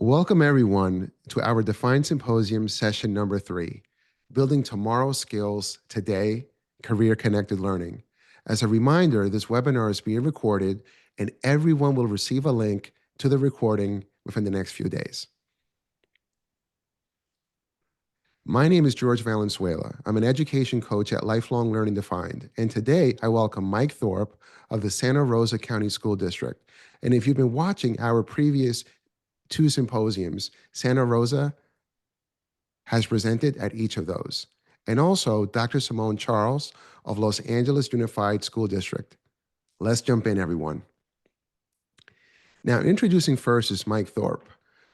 Welcome, everyone, to our Defined Symposium session number 3, Building Tomorrow's Skills Today, Career Connected Learning. As a reminder, this webinar is being recorded and everyone will receive a link to the recording within the next few days. My name is Jorge Valenzuela. I'm an education coach at Lifelong Learning Defined, and today I welcome Mike Thorpe of the Santa Rosa County School District. And if you've been watching our previous 2 symposiums, Santa Rosa has presented at each of those. And also Dr. Simone Charles of Los Angeles Unified School District. Let's jump in, everyone. Now, introducing first is Mike Thorpe.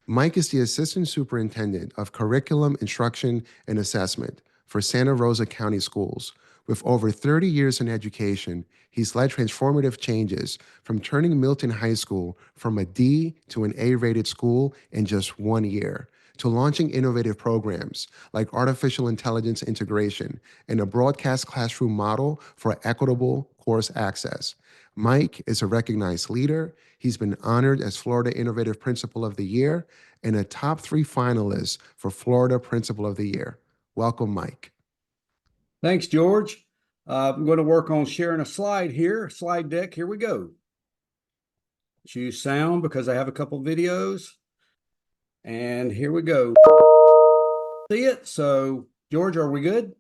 Mike is the Assistant Superintendent of Curriculum, Instruction, and Assessment for Santa Rosa County Schools. With over 30 years in education, he's led transformative changes from turning Milton High School from a D to an A-rated school in just 1 year, to launching innovative programs like artificial intelligence integration and a broadcast classroom model for equitable course access. Mike is a recognized leader. He's been honored as Florida Innovative Principal of the Year and a top 3 finalist for Florida Principal of the Year. Welcome, Mike. Thanks, George. I'm going to work on sharing a slide here, slide deck. Here we go. Choose sound because I have a couple videos. And here we go. See it? So, George, are we good?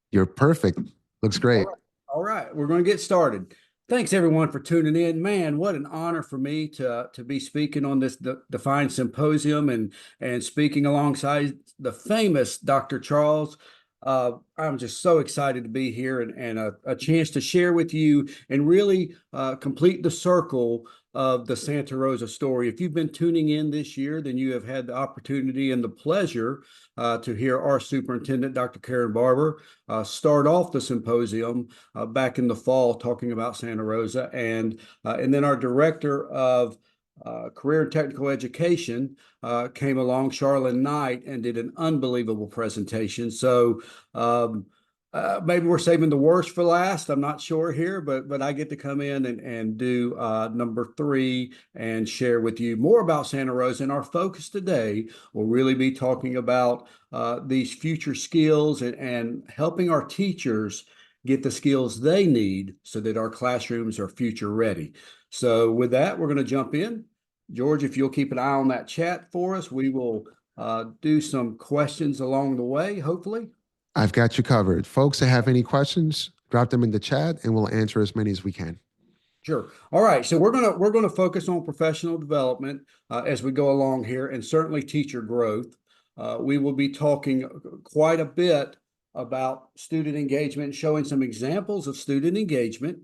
You're perfect. Looks great. All right. We're going to get started. Thanks, everyone, for tuning in. Man, what an honor for me to be speaking on this Defined Symposium and speaking alongside the famous Dr. Charles. I'm just so excited to be here and a chance to share with you and really complete the circle of the Santa Rosa story. If you've been tuning in this year, then you have had the opportunity and the pleasure to hear our superintendent, Dr. Karen Barber, start off the symposium back in the fall talking about Santa Rosa, and then our director of career and technical education came along, Charlene Knight, and did an unbelievable presentation. So maybe we're saving the worst for last. I'm not sure here, but I get to come in and do number 3 and share with you more about Santa Rosa. And our focus today will really be talking about these future skills and helping our teachers get the skills they need so that our classrooms are future ready. So with that, we're going to jump in. George, if you'll keep an eye on that chat for us, we will do some questions along the way, hopefully. I've got you covered. Folks that have any questions, drop them in the chat and we'll answer as many as we can. Sure. All right. So we're gonna focus on professional development as we go along here, and certainly teacher growth. We will be talking quite a bit about student engagement, showing some examples of student engagement,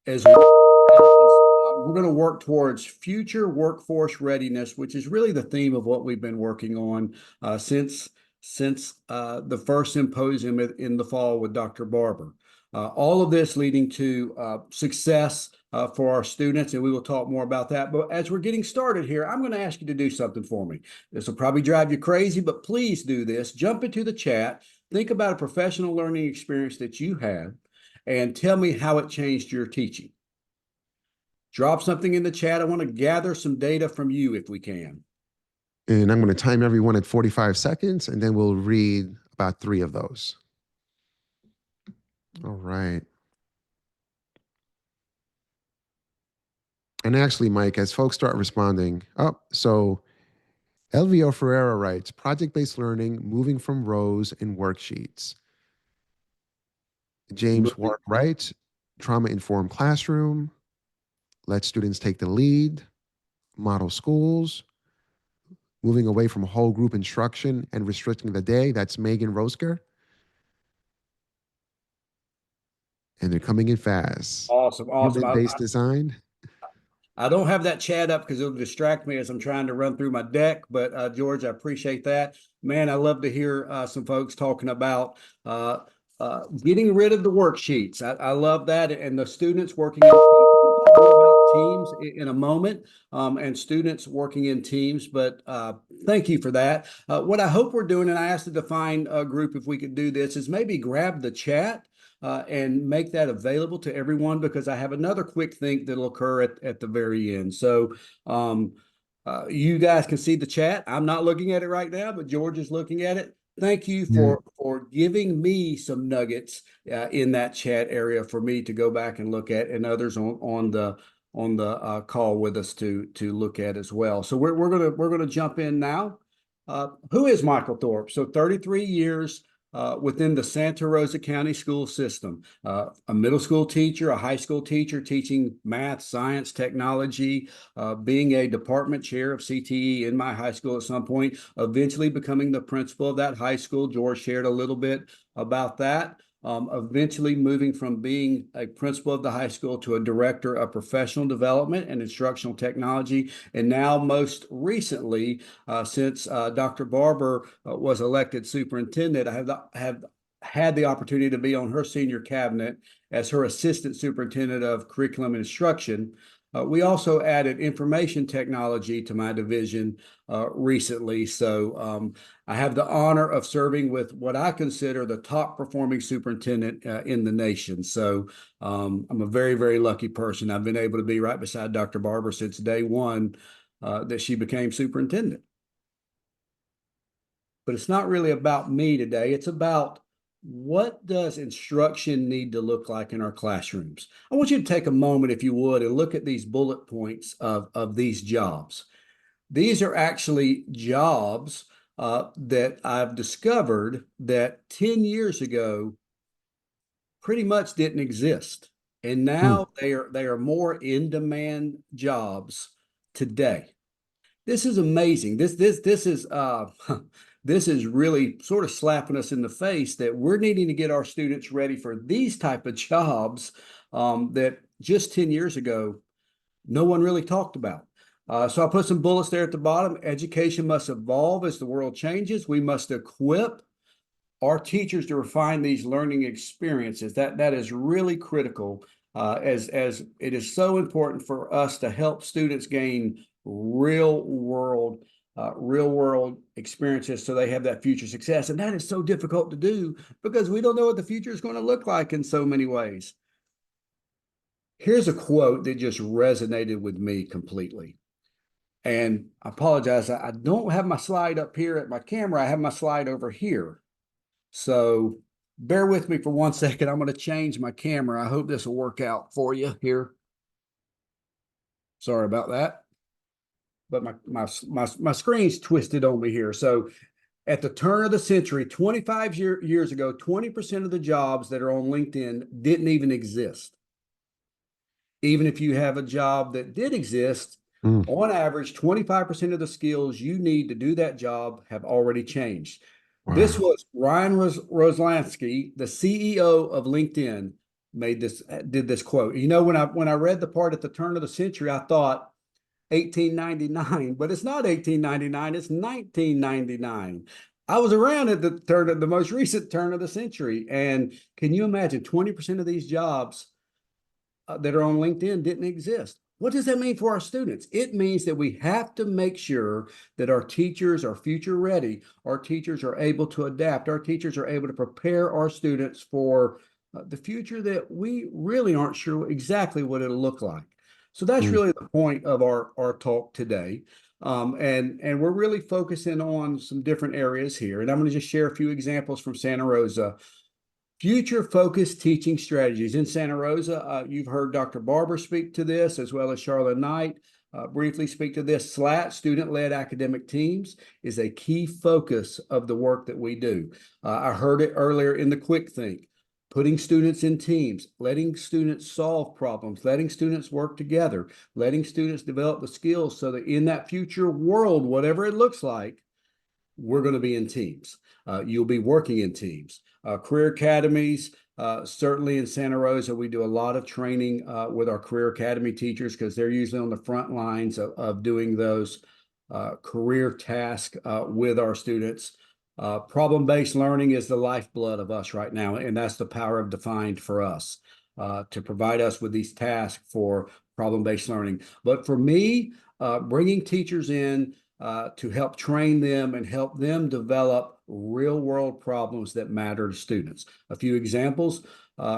as well as we're going to work towards future workforce readiness, which is really the theme of what we've been working on since the first symposium in the fall with Dr. Barber. All of this leading to success for our students, and we will talk more about that. But as we're getting started here, I'm going to ask you to do something for me. This will probably drive you crazy, but please do this. Jump into the chat. Think about a professional learning experience that you had, and tell me how it changed your teaching. Drop something in the chat. I want to gather some data from you if we can. And I'm going to time everyone at 45 seconds, and then we'll read about 3 of those. All right. And actually, Mike, as folks start responding, so Elvio Ferreira writes, project-based learning, moving from rows and worksheets. James Wark writes, trauma-informed classroom, let students take the lead, model schools, moving away from whole group instruction and restricting the day. That's Megan Rosker. And they're coming in fast. Awesome. Human-based design. I don't have that chat up because it'll distract me as I'm trying to run through my deck. But George, I appreciate that. Man, I love to hear some folks talking about getting rid of the worksheets. I love that. And the students working in teams in a moment, and students working in teams. But thank you for that. What I hope we're doing, and I asked the Define group if we could do this, is maybe grab the chat and make that available to everyone, because I have another quick think that'll occur at the very end. So You guys can see the chat. I'm not looking at it right now, but George is looking at it. Thank you Yeah. for giving me some nuggets in that chat area for me to go back and look at, and others on the call with us to look at as well. So we're gonna jump in now. Who is Michael Thorpe? So 33 years within the Santa Rosa County school system, a middle school teacher, a high school teacher teaching math, science, technology, being a department chair of CTE in my high school at some point, eventually becoming the principal of that high school. George shared a little bit about that. Eventually moving from being a principal of the high school to a director of professional development and instructional technology. And now, most recently, since Dr. Barber was elected superintendent, have had the opportunity to be on her senior cabinet as her assistant superintendent of curriculum and instruction. We also added information technology to my division recently. So I have the honor of serving with what I consider the top performing superintendent in the nation. So I'm a very, very lucky person. I've been able to be right beside Dr. Barber since day one that she became superintendent. But it's not really about me today. It's about what does instruction need to look like in our classrooms? I want you to take a moment, if you would, and look at these bullet points of these jobs. These are actually jobs that I've discovered that 10 years ago pretty much didn't exist. And Mm. now they are more in-demand jobs today. This is amazing. This is this is really sort of slapping us in the face that we're needing to get our students ready for these type of jobs that just 10 years ago no one really talked about. So I put some bullets there at the bottom. Education must evolve as the world changes. We must equip our teachers to refine these learning experiences. That is really critical, as it is so important for us to help students gain real world experiences so they have that future success. And that is so difficult to do because we don't know what the future is going to look like in so many ways. Here's a quote that just resonated with me completely. And I apologize, I don't have my slide up here at my camera. I have my slide over here. So bear with me for 1 second. I'm going to change my camera. I hope this will work out for you here. Sorry about that. But my screen's twisted on me here. So at the turn of the century, 25 years ago, 20% of the jobs that are on LinkedIn didn't even exist. Even if you have a job that did exist, Mm. on average, 25% of the skills you need to do that job have already changed. This Wow. was Ryan Roslansky, the CEO of LinkedIn, did this quote. You know, when I read the part at the turn of the century, I thought 1899, but it's not 1899, it's 1999. I was around at the turn of the most recent turn of the century. And can you imagine 20% of these jobs that are on LinkedIn didn't exist? What does that mean for our students? It means that we have to make sure that our teachers are future ready. Our teachers are able to adapt. Our teachers are able to prepare our students for the future that we really aren't sure exactly what it'll look like. So that's Mm. really the point of our talk today. And we're really focusing on some different areas here. And I'm going to just share a few examples from Santa Rosa. Future focused teaching strategies in Santa Rosa. You've heard Dr. Barber speak to this, as well as Charlotte Knight briefly speak to this. SLAT, student-led academic teams, is a key focus of the work that we do. I heard it earlier in the quick think. Putting students in teams, letting students solve problems, letting students work together, letting students develop the skills so that in that future world, whatever it looks like, we're going to be in teams. You'll be working in teams. Career academies, certainly in Santa Rosa, we do a lot of training with our career academy teachers because they're usually on the front lines of doing those career tasks with our students. Problem-based learning is the lifeblood of us right now, and that's the power of Defined for us to provide us with these tasks for problem-based learning. But for me, bringing teachers in to help train them and help them develop real world problems that matter to students. A few examples.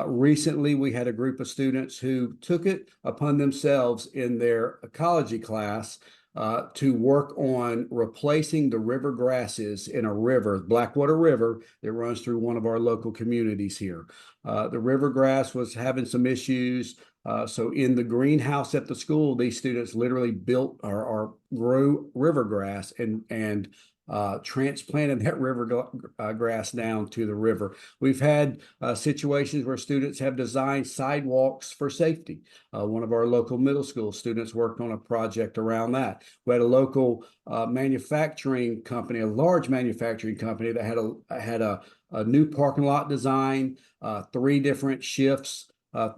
Recently, we had a group of students who took it upon themselves in their ecology class to work on replacing the river grasses in a river, Blackwater River, that runs through one of our local communities here. The river grass was having some issues. So in the greenhouse at the school, these students literally built or grew river grass and transplanted that river grass down to the river. We've had situations where students have designed sidewalks for safety. One of our local middle school students worked on a project around that. We had a local manufacturing company, a large manufacturing company that had a new parking lot design, 3 different shifts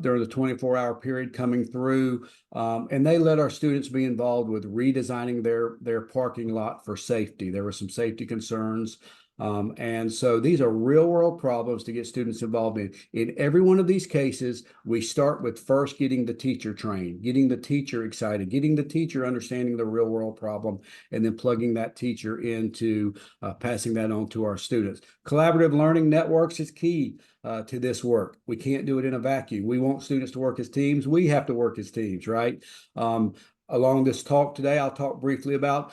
during the 24-hour period coming through. And they let our students be involved with redesigning their parking lot for safety. There were some safety concerns. And so these are real world problems to get students involved in. In every one of these cases, we start with first getting the teacher trained, getting the teacher excited, getting the teacher understanding the real world problem, and then plugging that teacher into passing that on to our students. Collaborative learning networks is key to this work. We can't do it in a vacuum. We want students to work as teams. We have to work as teams, right? Along this talk today, I'll talk briefly about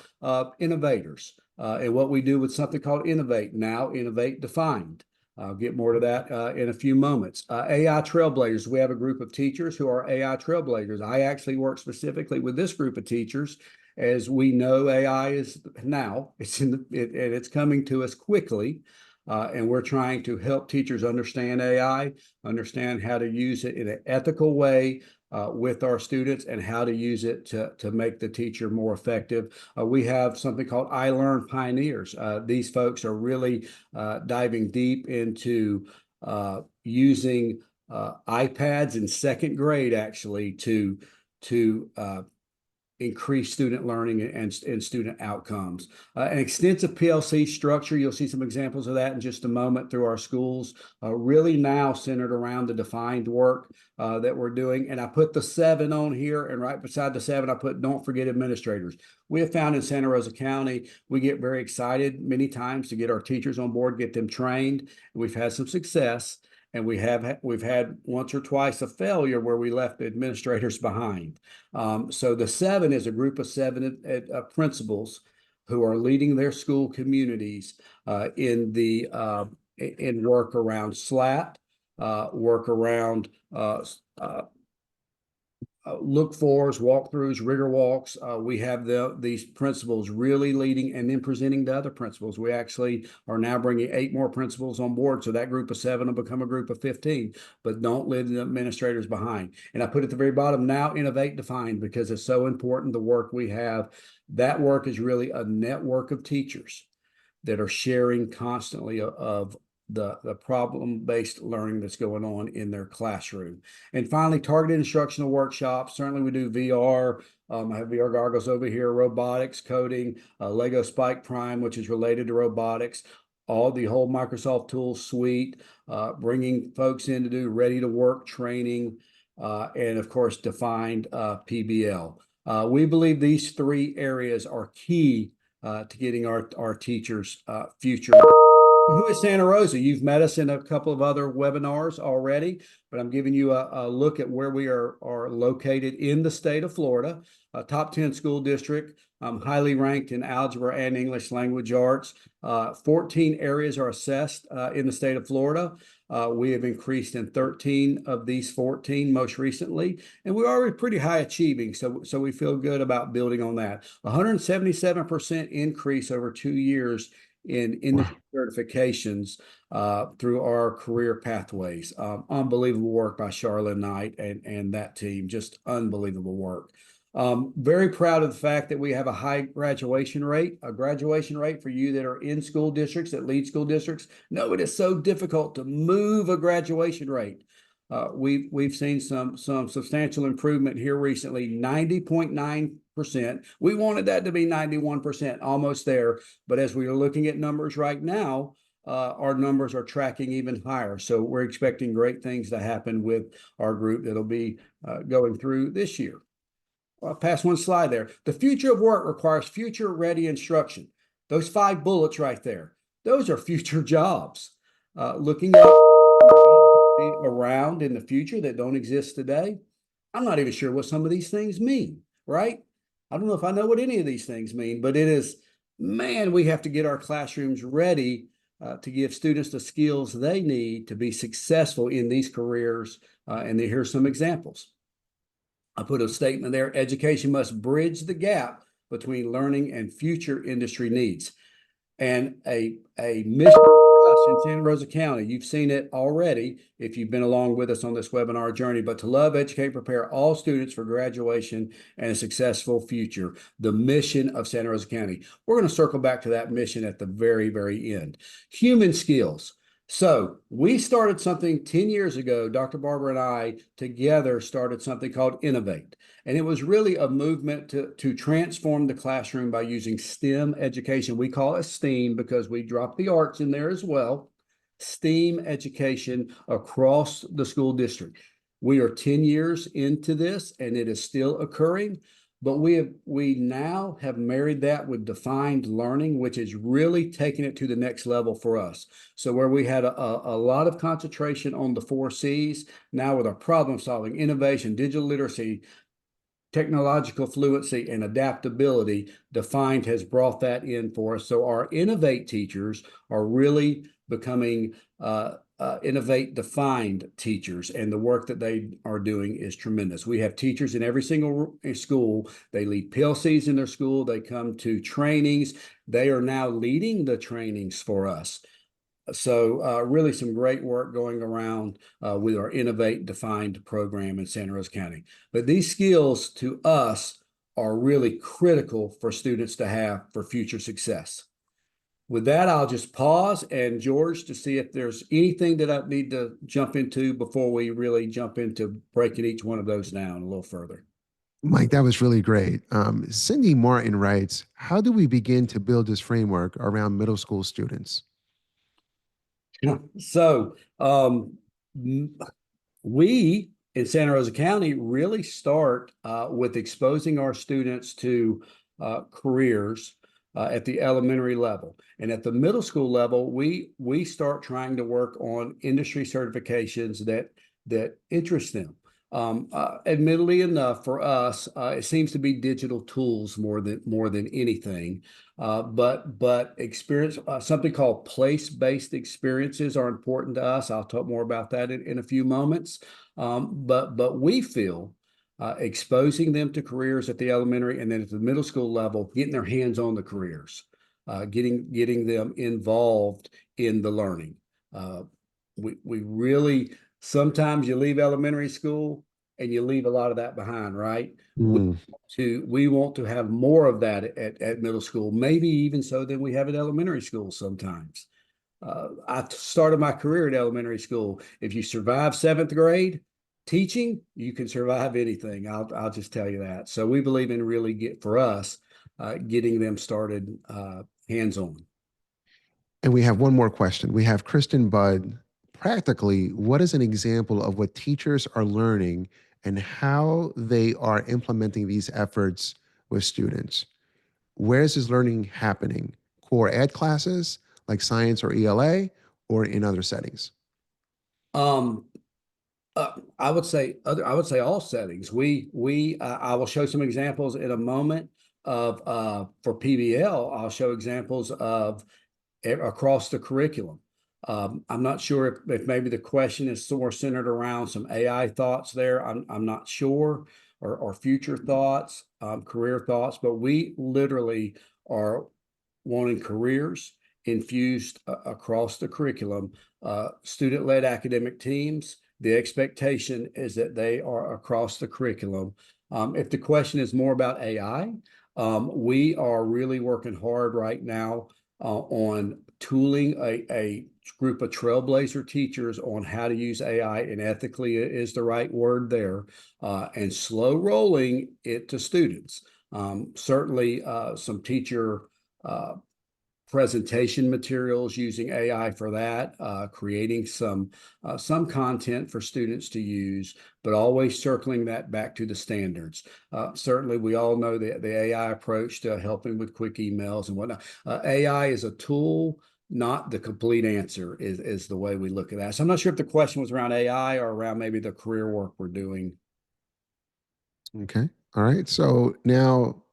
innovators and what we do with something called Innovate, now Innovate Defined. I'll get more to that in a few moments. AI Trailblazers, we have a group of teachers who are AI Trailblazers. I actually work specifically with this group of teachers. As we know, AI is now, it's coming to us quickly. And we're trying to help teachers understand AI, understand how to use it in an ethical way with our students, and how to use it to make the teacher more effective. We have something called iLearn Pioneers. These folks are really diving deep into using iPads in 2nd grade, actually, to increase student learning and student outcomes. An extensive PLC structure, you'll see some examples of that in just a moment through our schools, really now centered around the defined work that we're doing. And I put the 7 on here, and right beside the 7, I put don't forget administrators. We have found in Santa Rosa County, we get very excited many times to get our teachers on board, get them trained. We've had some success. And we've had once or twice a failure where we left the administrators behind. So the 7 is a group of 7 principals who are leading their school communities in work around SLAT, work around look-fors, walkthroughs, rigor walks. We have these principals really leading and then presenting to other principals. We actually are now bringing 8 more principals on board. So that group of 7 will become a group of 15, but don't leave the administrators behind. And I put at the very bottom, now Innovate Defined, because it's so important, the work we have. That work is really a network of teachers that are sharing constantly of the problem-based learning that's going on in their classroom. And finally, targeted instructional workshops. Certainly we do VR. I have VR goggles over here, robotics, coding, Lego Spike Prime, which is related to robotics, all the whole Microsoft Tools suite, bringing folks in to do ready to work training, and of course, defined PBL. We believe these 3 areas are key to getting our teachers' future. Who is Santa Rosa? You've met us in a couple of other webinars already, but I'm giving you a look at where we are located in the state of Florida. A top 10 school district, highly ranked in algebra and English language arts. 14 areas are assessed in the state of Florida. We have increased in 13 of these 14 most recently, and we're already pretty high achieving, so we feel good about building on that. 177% increase over 2 years in industry certifications through our career pathways. Unbelievable work by Charlotte Knight and that team, just unbelievable work. Very proud of the fact that we have a high graduation rate, for you that are in school districts, that lead school districts. No, it is so difficult to move a graduation rate. We've seen some substantial improvement here recently, 90.9%. We wanted that to be 91%, almost there. But as we are looking at numbers right now, our numbers are tracking even higher. So we're expecting great things to happen with our group that'll be going through this year. I'll pass one slide there. The future of work requires future-ready instruction. Those 5 bullets right there, those are future jobs. Looking at around in the future that don't exist today, I'm not even sure what some of these things mean, right? I don't know if I know what any of these things mean, but it is, man, we have to get our classrooms ready to give students the skills they need to be successful in these careers. And here's some examples. I put a statement there: education must bridge the gap between learning and future industry needs. And a mission for us in Santa Rosa County. You've seen it already if you've been along with us on this webinar journey, but to love, educate, prepare all students for graduation and a successful future, the mission of Santa Rosa County. We're going to circle back to that mission at the very, very end. Human skills. So we started something 10 years ago. Dr. Barber and I together started something called Innovate. And it was really a movement to transform the classroom by using STEM education. We call it STEAM because we drop the arts in there as well. STEAM education across the school district. We are 10 years into this and it is still occurring, but we now have married that with defined learning, which is really taking it to the next level for us. So where we had a lot of concentration on the 4 C's, now with our problem solving, innovation, digital literacy, technological fluency, and adaptability, Defined has brought that in for us. So our Innovate teachers are really becoming Innovate Defined teachers, and the work that they are doing is tremendous. We have teachers in every single school. They lead PLCs in their school. They come to trainings. They are now leading the trainings for us. So really some great work going around with our Innovate Defined program in Santa Rosa County. But these skills to us are really critical for students to have for future success. With that, I'll just pause and George to see if there's anything that I need to jump into before we really jump into breaking each one of those down a little further. Mike, that was really great. Cindy Martin writes, how do we begin to build this framework around middle school students? So we in Santa Rosa County really start with exposing our students to careers at the elementary level. And at the middle school level, we start trying to work on industry certifications that interest them. Admittedly enough, for us, it seems to be digital tools more than anything. But experience, something called place-based experiences are important to us. I'll talk more about that in a few moments. But we feel exposing them to careers at the elementary and then at the middle school level, getting their hands on the careers, getting them involved in the learning. We really, sometimes you leave elementary school and you leave a lot of that behind, right? Mm. We want to have more of that at middle school, maybe even so than we have at elementary school sometimes. I started my career at elementary school. If you survive 7th grade teaching, you can survive anything. I'll just tell you that. So we believe in really for us, getting them started hands-on. And we have one more question. We have Kristen Budd. Practically, what is an example of what teachers are learning and how they are implementing these efforts with students? Where is this learning happening? Core ed classes like science or ELA, or in other settings? Um, I would say all settings. I will show some examples in a moment of for PBL. I'll show examples of across the curriculum. I'm not sure if maybe the question is more centered around some AI thoughts there. I'm not sure, or future thoughts, career thoughts, but we literally are wanting careers infused across the curriculum, student-led academic teams. The expectation is that they are across the curriculum. If the question is more about AI, we are really working hard right now on tooling a group of trailblazer teachers on how to use AI, and ethically is the right word there, and slow rolling it to students. Certainly some teacher presentation materials using AI for that, creating some content for students to use, but always circling that back to the standards. Certainly, we all know the AI approach to helping with quick emails and whatnot. AI is a tool, not the complete answer, is the way we look at that. So I'm not sure if the question was around AI or around maybe the career work we're doing. Okay. All right. So now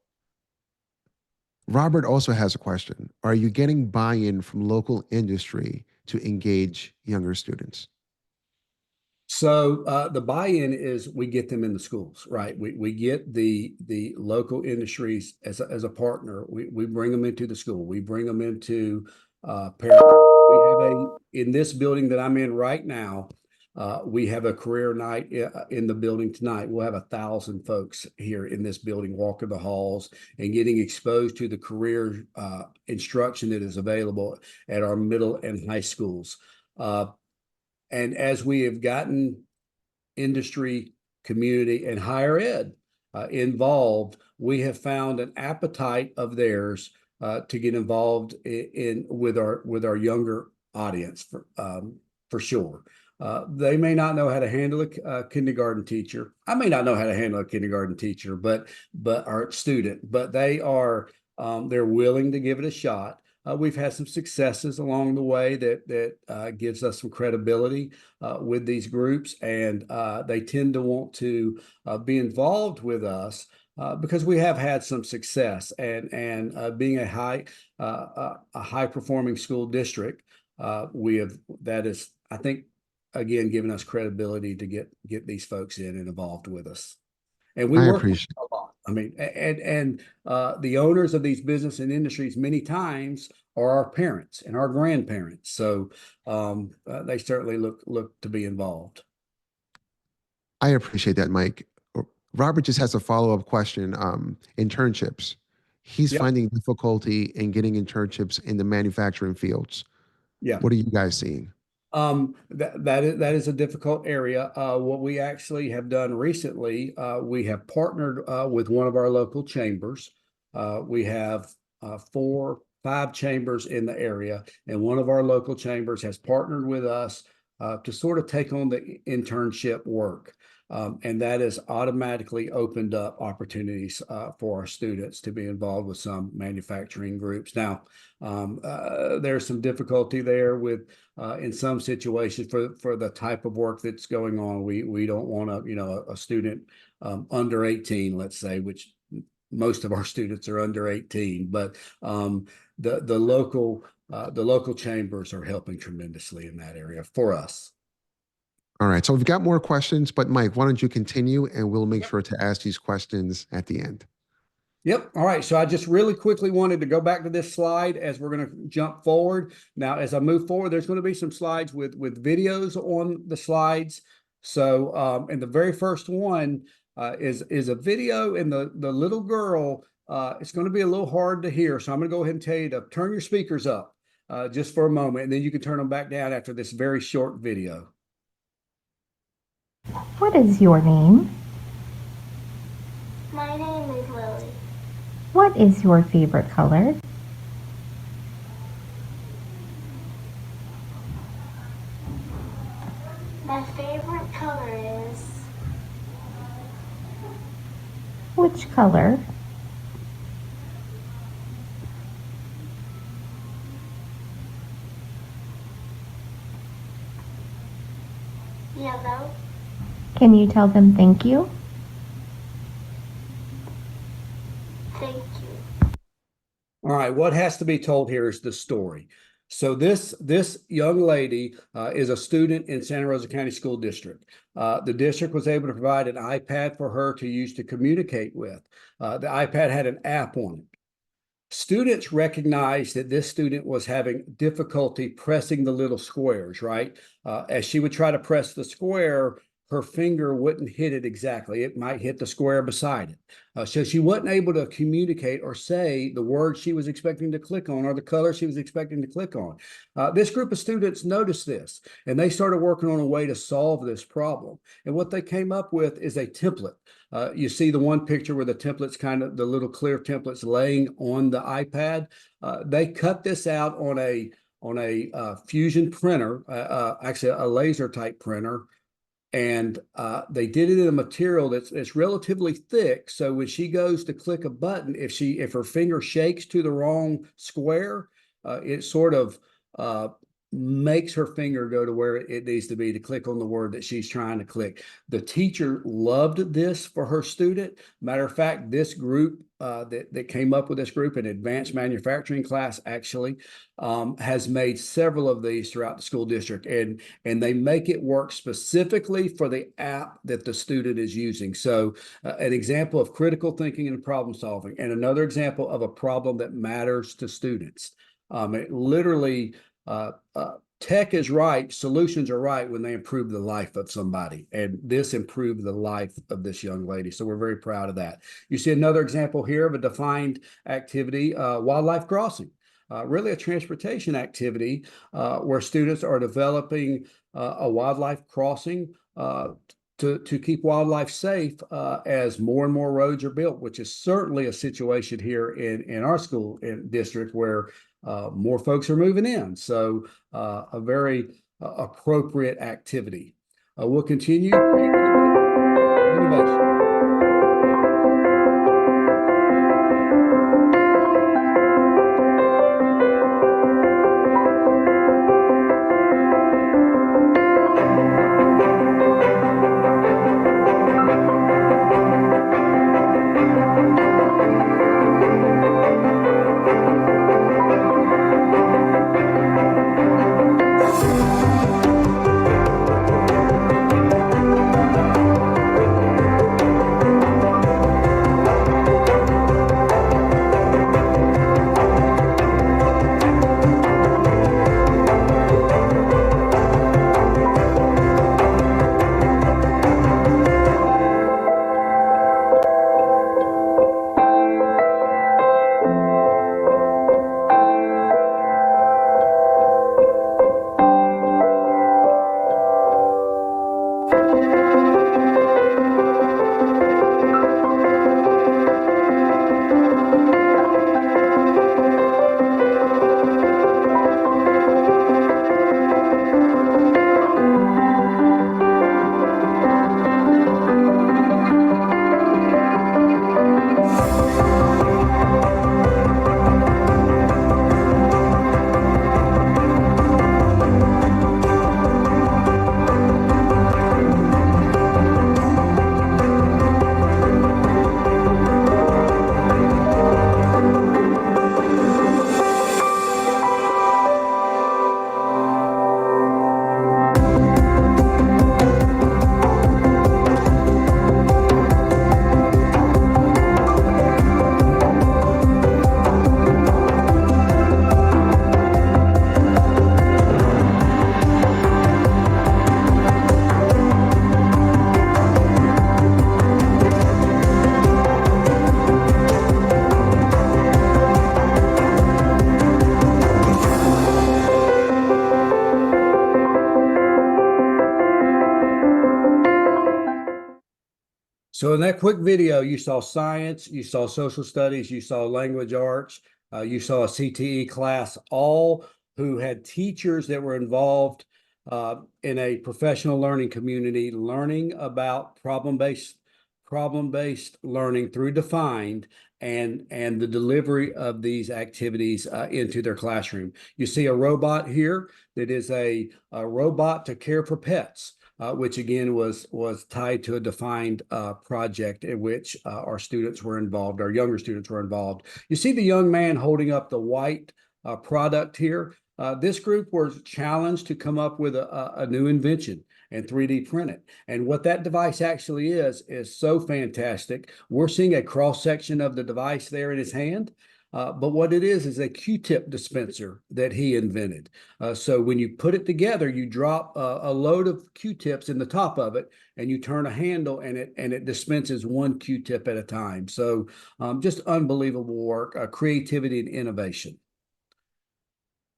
Robert also has a question. Are you getting buy-in from local industry to engage younger students? So the buy-in is we get them in the schools, right? We get the local industries as a partner. We bring them into the school. We bring them into parent. We have in this building that I'm in right now. We have a career night in the building tonight. We'll have 1,000 folks here in this building walking the halls and getting exposed to the career instruction that is available at our middle and high schools. And as we have gotten industry, community, and higher ed involved, we have found an appetite of theirs to get involved with our younger audience for sure. They may not know how to handle a kindergarten teacher. I may not know how to handle a kindergarten teacher, but our student, but they're willing to give it a shot. We've had some successes along the way that gives us some credibility with these groups, and they tend to want to be involved with us because we have had some success. And being a high performing school district, that is, I think, again, giving us credibility to get these folks in and involved with us. And we I work with appreciate. a lot. I mean, and the owners of these business and industries many times are our parents and our grandparents. So they certainly look to be involved. I appreciate that, Mike. Robert just has a follow-up question. Internships. He's Yep. finding difficulty in getting internships in the manufacturing fields. Yeah. What are you guys seeing? That is a difficult area. What we actually have done recently, we have partnered with one of our local chambers. We have 5 chambers in the area, and one of our local chambers has partnered with us to sort of take on the internship work. And that has automatically opened up opportunities for our students to be involved with some manufacturing groups. Now, there's some difficulty there with in some situations for the type of work that's going on. We don't want a student under 18, let's say, which most of our students are under 18, but the local chambers are helping tremendously in that area for us. All right. So we've got more questions, but Mike, why don't you continue and we'll make sure to ask these questions at the end. Yep. All right. So I just really quickly wanted to go back to this slide as we're going to jump forward. Now, as I move forward, there's going to be some slides with videos on the slides. So, and the very first one is a video, and the little girl. It's going to be a little hard to hear, so I'm going to go ahead and tell you to turn your speakers up just for a moment, and then you can turn them back down after this very short video. What is your name? My name is Lily. What is your favorite color? My favorite color is Which color? yellow. Can you tell them thank you? Thank you. All right, what has to be told here is the story. So this young lady is a student in Santa Rosa County School District. The district was able to provide an iPad for her to use to communicate with. The iPad had an app on it. Students recognized that this student was having difficulty pressing the little squares, right? As she would try to press the square, her finger wouldn't hit it exactly. It might hit the square beside it. So she wasn't able to communicate or say the word she was expecting to click on or the color she was expecting to click on. This group of students noticed this, and they started working on a way to solve this problem. And what they came up with is a template. You see the one picture where the template's kind of the little clear templates laying on the iPad. They cut this out on a Fusion printer, actually a laser type printer. And they did it in a material that's relatively thick. So when she goes to click a button, if her finger shakes to the wrong square, it sort of makes her finger go to where it needs to be to click on the word that she's trying to click. The teacher loved this for her student. Matter of fact, this group that came up with this group, an advanced manufacturing class, actually has made several of these throughout the school district, and they make it work specifically for the app that the student is using. So an example of critical thinking and problem solving, and another example of a problem that matters to students. It literally tech is right, solutions are right when they improve the life of somebody. And this improved the life of this young lady. So we're very proud of that. You see another example here of a defined activity, wildlife crossing. Really a transportation activity where students are developing a wildlife crossing to keep wildlife safe as more and more roads are built, which is certainly a situation here in our school district where more folks are moving in. So a very appropriate activity. We'll continue. Innovation. So in that quick video, you saw science, you saw social studies, you saw language arts, you saw a CTE class, all who had teachers that were involved in a professional learning community, learning about problem-based learning through Defined and the delivery of these activities into their classroom. You see a robot here that is a robot to care for pets. Which again was tied to a defined project in which our students were involved, our younger students were involved. You see the young man holding up the white product here. This group was challenged to come up with a new invention and 3D print it. And what that device actually is so fantastic. We're seeing a cross section of the device there in his hand. But what it is a Q-tip dispenser that he invented. So when you put it together, you drop a load of Q-tips in the top of it, and you turn a handle, and it dispenses one Q-tip at a time. So just unbelievable work, creativity and innovation.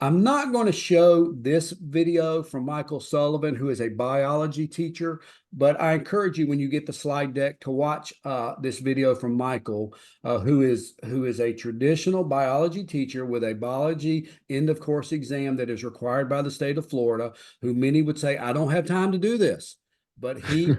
I'm not going to show this video from Michael Sullivan, who is a biology teacher, but I encourage you when you get the slide deck to watch this video from Michael, who is a traditional biology teacher with a biology end of course exam that is required by the state of Florida, who many would say, I don't have time to do this. but he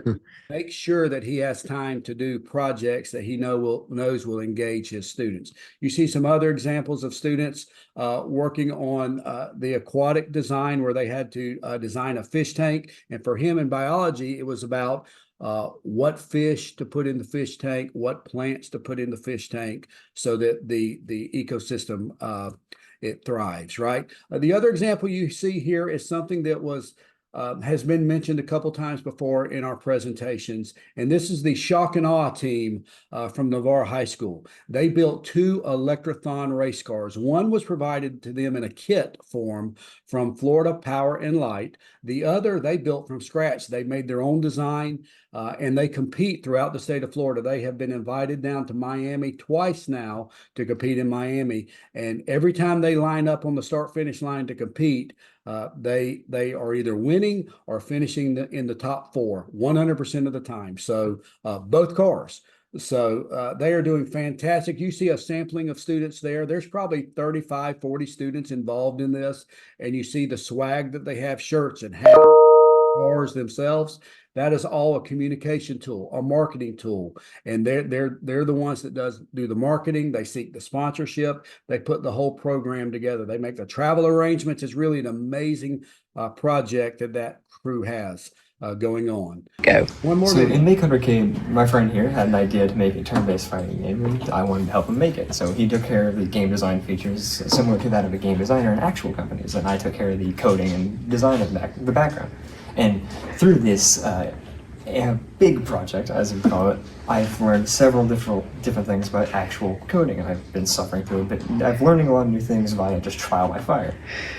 makes sure that he has time to do projects that he knows will engage his students. You see some other examples of students working on the aquatic design, where they had to design a fish tank. And for him in biology, it was about what fish to put in the fish tank, what plants to put in the fish tank, so that the ecosystem it thrives, right? The other example you see here is something that has been mentioned a couple times before in our presentations, and this is the Shock and Awe team from Navarre High School. They built 2 Electrothon race cars. One was provided to them in a kit form from Florida Power and Light. The other they built from scratch. They made their own design, and they compete throughout the state of Florida. They have been invited down to Miami twice now to compete in Miami, and every time they line up on the start-finish line to compete, they are either winning or finishing in the top 4 100% of the time. So both cars. So they are doing fantastic. You see a sampling of students there. There's probably 35, 40 students involved in this. And you see the swag that they have, shirts and hats, cars themselves. That is all a communication tool, a marketing tool. And they're the ones that do the marketing. They seek the sponsorship. They put the whole program together. They make the travel arrangements. It's really an amazing project that crew has going on. Go. One more So minute. in Make Arcade, my friend here had an idea to make a turn-based fighting game, and I wanted to help him make it. So he took care of the game design features similar to that of a game designer in actual companies, and I took care of the coding and design of the background. And through this a big project, as we call it, I've learned several different things about actual coding, and I've been suffering through a bit. I've learning a lot of new things via just trial by fire.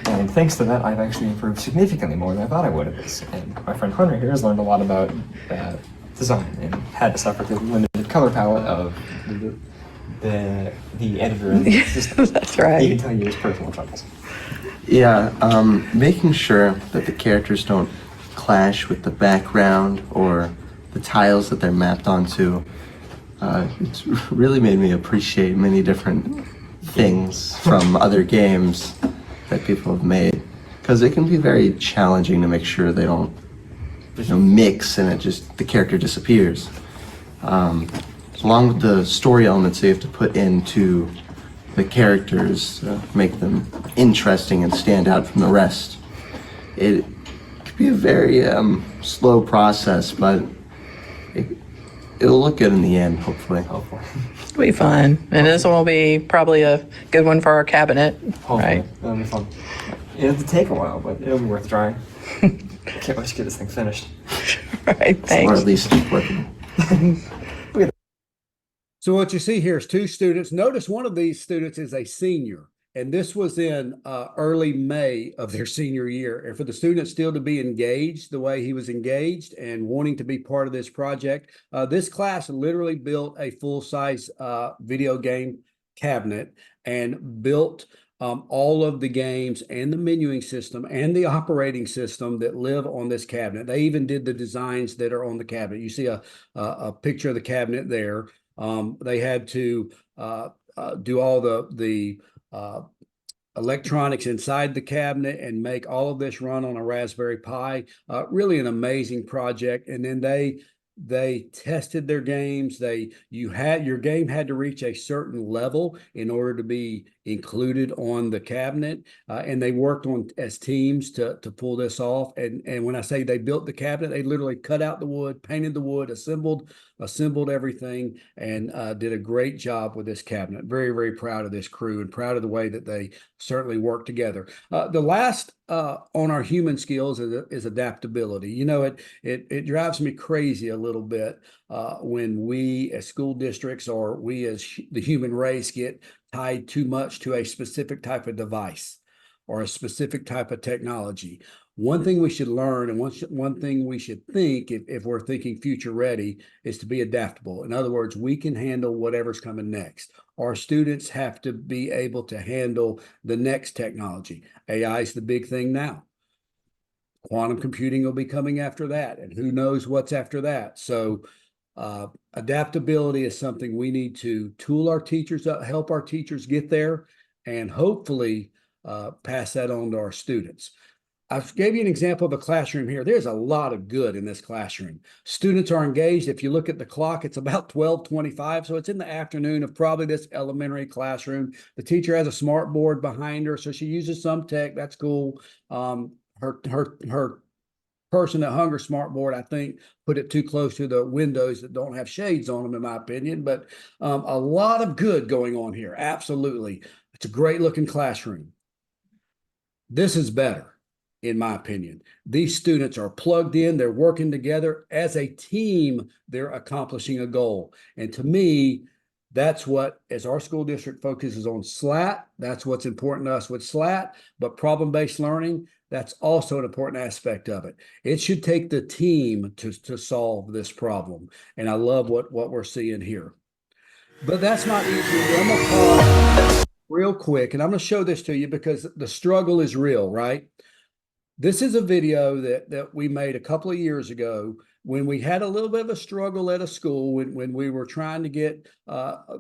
And thanks to that, I've actually improved significantly more than I thought I would at this. And my friend Hunter here has learned a lot about design and had to suffer through the limited color palette of the editor and the system. That's right. He can tell you his personal troubles. Yeah, making sure that the characters don't clash with the background or the tiles that they're mapped onto. It's really made me appreciate many different things from other games that people have made, because it can be very challenging to make sure they don't mix and the character disappears. Along with the story elements they have to put into the characters, make them interesting and stand out from the rest. It could be a very slow process, but it'll look good in the end, hopefully. It'll be fun. And this one will be probably a good one for our cabinet. Hopefully. Right. That'll be fun. It'll take a while, but it'll be worth trying. Can't wait to get this thing finished. Right. Or Thanks. at least workable. So what you see here is 2 students. Notice one of these students is a senior, and this was in early May of their senior year. And for the student still to be engaged the way he was engaged and wanting to be part of this project, this class literally built a full-size video game cabinet and built all of the games and the menuing system and the operating system that live on this cabinet. They even did the designs that are on the cabinet. You see a picture of the cabinet there. They had to do all the electronics inside the cabinet and make all of this run on a Raspberry Pi. Really an amazing project. And then they tested their games. Your game had to reach a certain level in order to be included on the cabinet, and they worked on as teams to pull this off. And when I say they built the cabinet, they literally cut out the wood, painted the wood, assembled everything, and did a great job with this cabinet. Very, very proud of this crew and proud of the way that they certainly worked together. The last on our human skills is adaptability. It drives me crazy a little bit when we as school districts or we as the human race get tied too much to a specific type of device or a specific type of technology. One thing we should learn, and one thing we should think if we're thinking future ready, is to be adaptable. In other words, we can handle whatever's coming next. Our students have to be able to handle the next technology. AI is the big thing now. Quantum computing will be coming after that, and who knows what's after that. So adaptability is something we need to tool our teachers up, help our teachers get there, and hopefully pass that on to our students. I gave you an example of a classroom here. There's a lot of good in this classroom. Students are engaged. If you look at the clock, it's about 12:25. So it's in the afternoon of probably this elementary classroom. The teacher has a smart board behind her, so she uses some tech. That's cool. Her person that hung her smart board, I think, put it too close to the windows that don't have shades on them, in my opinion. But a lot of good going on here. Absolutely. It's a great looking classroom. This is better, in my opinion. These students are plugged in, they're working together as a team, they're accomplishing a goal. And to me, that's what, as our school district focuses on SLAT, that's what's important to us with SLAT, but problem-based learning, that's also an important aspect of it. It should take the team to solve this problem. And I love what we're seeing here. But that's not easy. I'm gonna pause real quick, and I'm gonna show this to you because the struggle is real, right? This is a video that we made a couple of years ago when we had a little bit of a struggle at a school when we were trying to get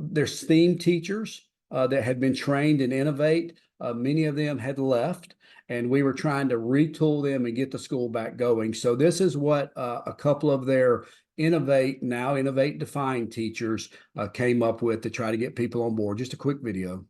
their STEAM teachers that had been trained in Innovate. Many of them had left, and we were trying to retool them and get the school back going. So this is what a couple of their Innovate Defined teachers came up with to try to get people on board. Just a quick video.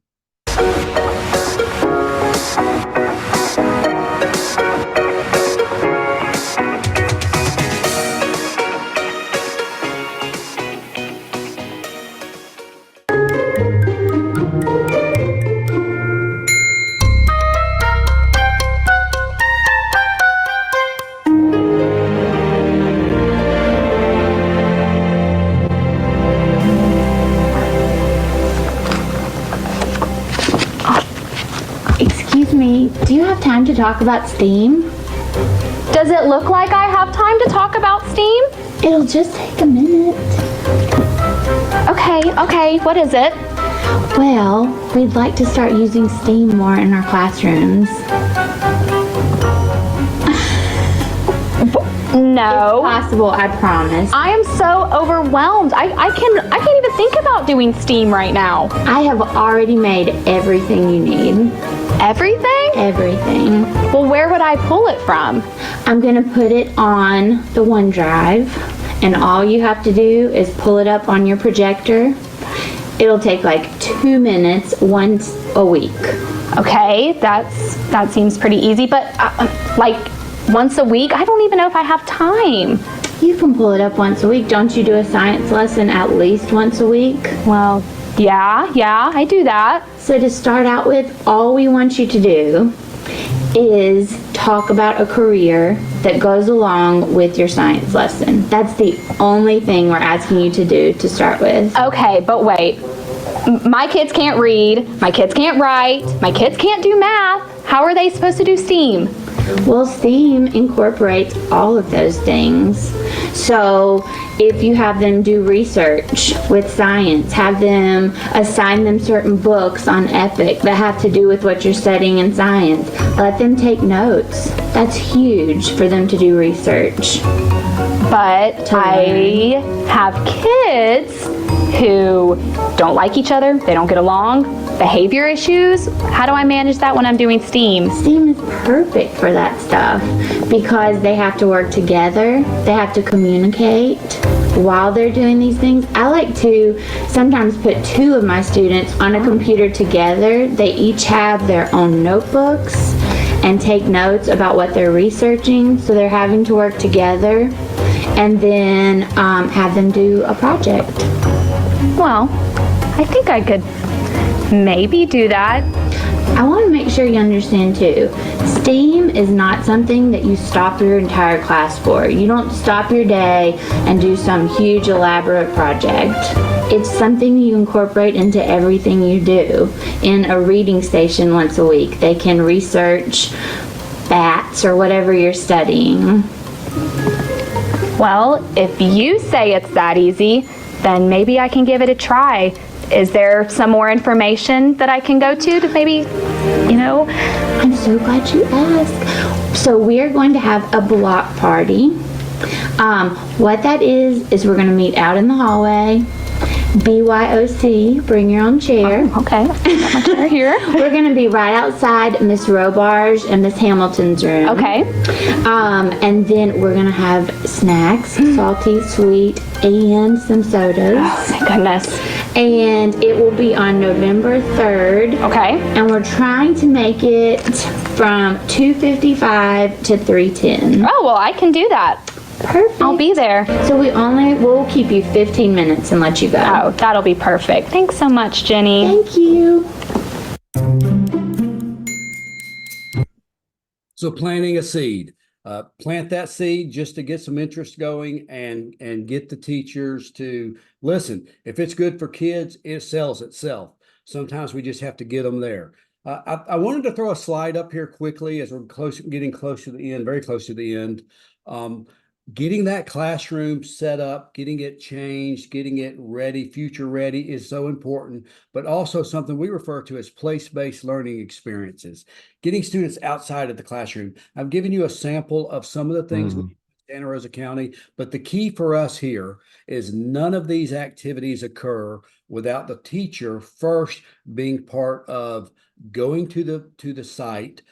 Excuse me, do you have time to talk about STEAM? Does it look like I have time to talk about STEAM? It'll just take a minute. Okay, what is it? Well, we'd like to start using STEAM more in our classrooms. No. It's possible, I promise. I am so overwhelmed. I can't even think about doing STEAM right now. I have already made everything you need. Everything? Everything. Well, where would I pull it from? I'm gonna put it on the OneDrive, and all you have to do is pull it up on your projector. It'll take like 2 minutes once a week. Okay, that seems pretty easy, but like once a week? I don't even know if I have time. You can pull it up once a week. Don't you do a science lesson at least once a week? Well, yeah, I do that. So to start out with, all we want you to do is talk about a career that goes along with your science lesson. That's the only thing we're asking you to do to start with. Okay, but wait. My kids can't read, my kids can't write, my kids can't do math. How are they supposed to do STEAM? Well, STEAM incorporates all of those things. So if you have them do research with science, have them assign them certain books on ethic that have to do with what you're studying in science. Let them take notes. That's huge for them to do research. But I have kids who don't like each other, they don't get along, behavior issues. How do I manage that when I'm doing STEAM? STEAM is perfect for that stuff because they have to work together, they have to communicate while they're doing these things. I like to sometimes put 2 of my students on a computer together. They each have their own notebooks and take notes about what they're researching, so they're having to work together, and then have them do a project. Well, I think I could maybe do that. I want to make sure you understand too, STEAM is not something that you stop your entire class for. You don't stop your day and do some huge elaborate project. It's something you incorporate into everything you do. In a reading station once a week, they can research bats or whatever you're studying. Well, if you say it's that easy, then maybe I can give it a try. Is there some more information that I can go to maybe, I'm so glad you asked. So we're going to have a block party. What that is we're going to meet out in the hallway, BYOC, bring your own chair. Okay, got my chair here. We're going to be right outside Miss Robar's and Miss Hamilton's room. Okay. And then we're going to have snacks, salty, sweet, and some sodas. Oh, thank goodness. And it will be on November 3rd. Okay. And we're trying to make it from 2:55 to 3:10. Oh, well, I can do that. Perfect. I'll be there. So we'll keep you 15 minutes and let you go. Oh, that'll be perfect. Thanks so much, Jenny. Thank you. So planting a seed. Plant that seed just to get some interest going and get the teachers to listen. If it's good for kids, it sells itself. Sometimes we just have to get them there. I wanted to throw a slide up here quickly as we're getting close to the end, very close to the end. Getting that classroom set up, getting it changed, getting it ready, future ready is so important, but also something we refer to as place-based learning experiences. Getting students outside of the classroom. I've given you a sample of some of the things we do in Santa Rosa County, but the key for us here is none of these activities occur without the teacher first being part of going to the site,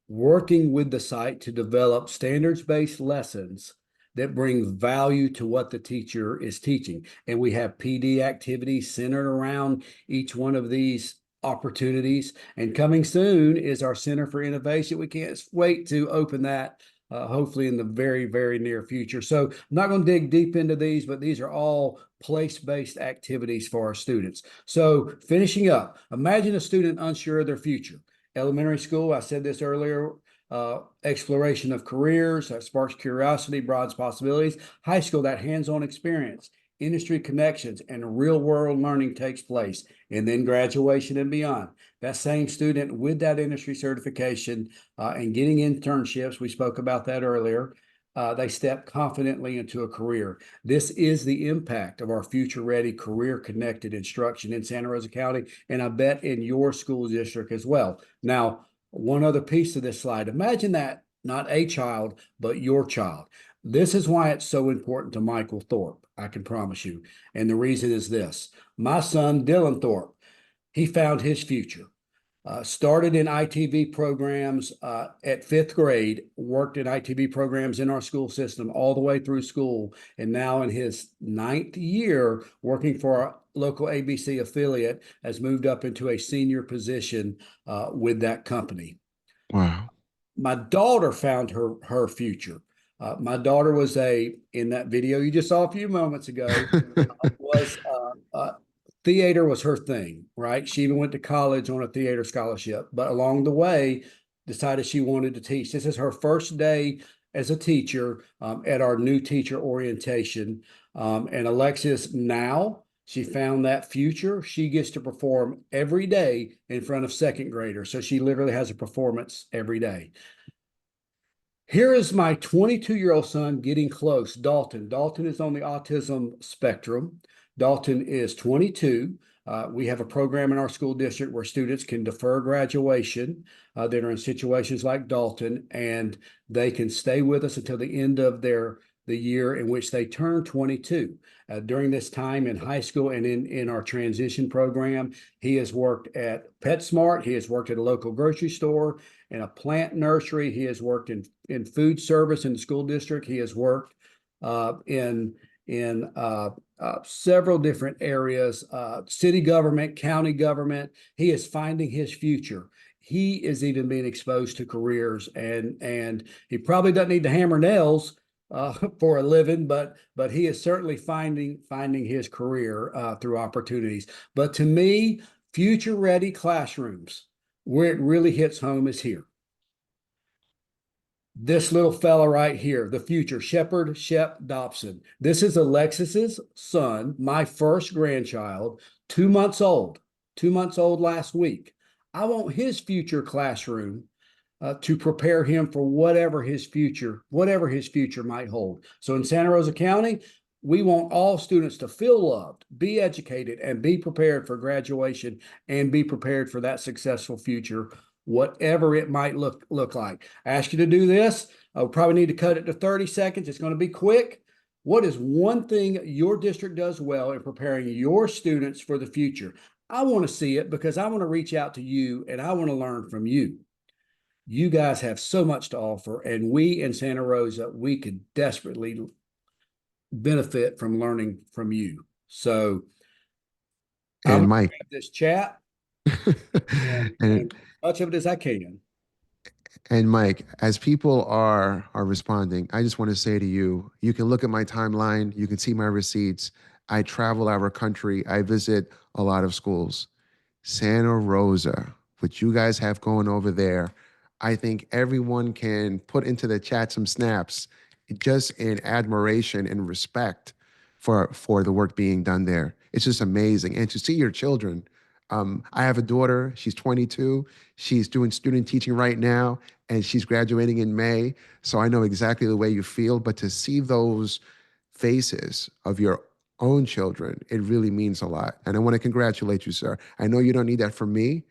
working with the site to develop standards-based lessons that bring value to what the teacher is teaching. And we have PD activities centered around each one of these opportunities. And coming soon is our Center for Innovation. We can't wait to open that hopefully in the very, very near future. So I'm not going to dig deep into these, but these are all place-based activities for our students. So finishing up, imagine a student unsure of their future. Elementary school, I said this earlier, exploration of careers, that sparks curiosity, broadens possibilities. High school, that hands-on experience, industry connections, and real-world learning takes place. And then graduation and beyond. That same student with that industry certification and getting internships, we spoke about that earlier, they step confidently into a career. This is the impact of our future-ready, career-connected instruction in Santa Rosa County, and I bet in your school district as well. Now, one other piece of this slide. Imagine that not a child, but your child. This is why it's so important to Michael Thorpe, I can promise you. And the reason is this. My son, Dylan Thorpe, he found his future. Started in ITV programs at 5th grade, worked in ITV programs in our school system all the way through school, and now in his 9th year working for our local ABC affiliate, has moved up into a senior position with that company. Wow. My daughter found her future. My daughter was in that video you just saw a few moments ago, theater was her thing, right? She even went to college on a theater scholarship, but along the way decided she wanted to teach. This is her first day as a teacher at our new teacher orientation. And Alexis, now she found that future. She gets to perform every day in front of second graders. So she literally has a performance every day. Here is my 22-year-old son getting close, Dalton. Dalton is on the autism spectrum. Dalton is 22. We have a program in our school district where students can defer graduation that are in situations like Dalton, and they can stay with us until the end of the year in which they turn 22. During this time in high school and in our transition program, he has worked at PetSmart. He has worked at a local grocery store, in a plant nursery. He has worked in food service in the school district. He has worked in several different areas, city government, county government. He is finding his future. He is even being exposed to careers, and he probably doesn't need to hammer nails for a living, but he is certainly finding his career through opportunities. But to me, future-ready classrooms, where it really hits home is here. This little fella right here, the future, Shep Dobson. This is Alexis's son, my first grandchild, 2 months old last week. I want his future classroom to prepare him for whatever his future might hold. So in Santa Rosa County, we want all students to feel loved, be educated, and be prepared for graduation and be prepared for that successful future, whatever it might look like. I ask you to do this. I'll probably need to cut it to 30 seconds. It's going to be quick. What is one thing your district does well in preparing your students for the future? I want to see it because I want to reach out to you and I want to learn from you. You guys have so much to offer, and we in Santa Rosa, we could desperately benefit from learning from you. So I'm And going Mike, to grab this chat and and much of it as I can. And Mike, as people are responding, I just want to say to you, you can look at my timeline, you can see my receipts. I travel our country, I visit a lot of schools. Santa Rosa, what you guys have going over there, I think everyone can put into the chat some snaps just in admiration and respect for the work being done there. It's just amazing. And to see your children, I have a daughter, she's 22, she's doing student teaching right now, and she's graduating in May. So I know exactly the way you feel, but to see those faces of your own children, it really means a lot. And I want to congratulate you, sir. I know you don't need that from me,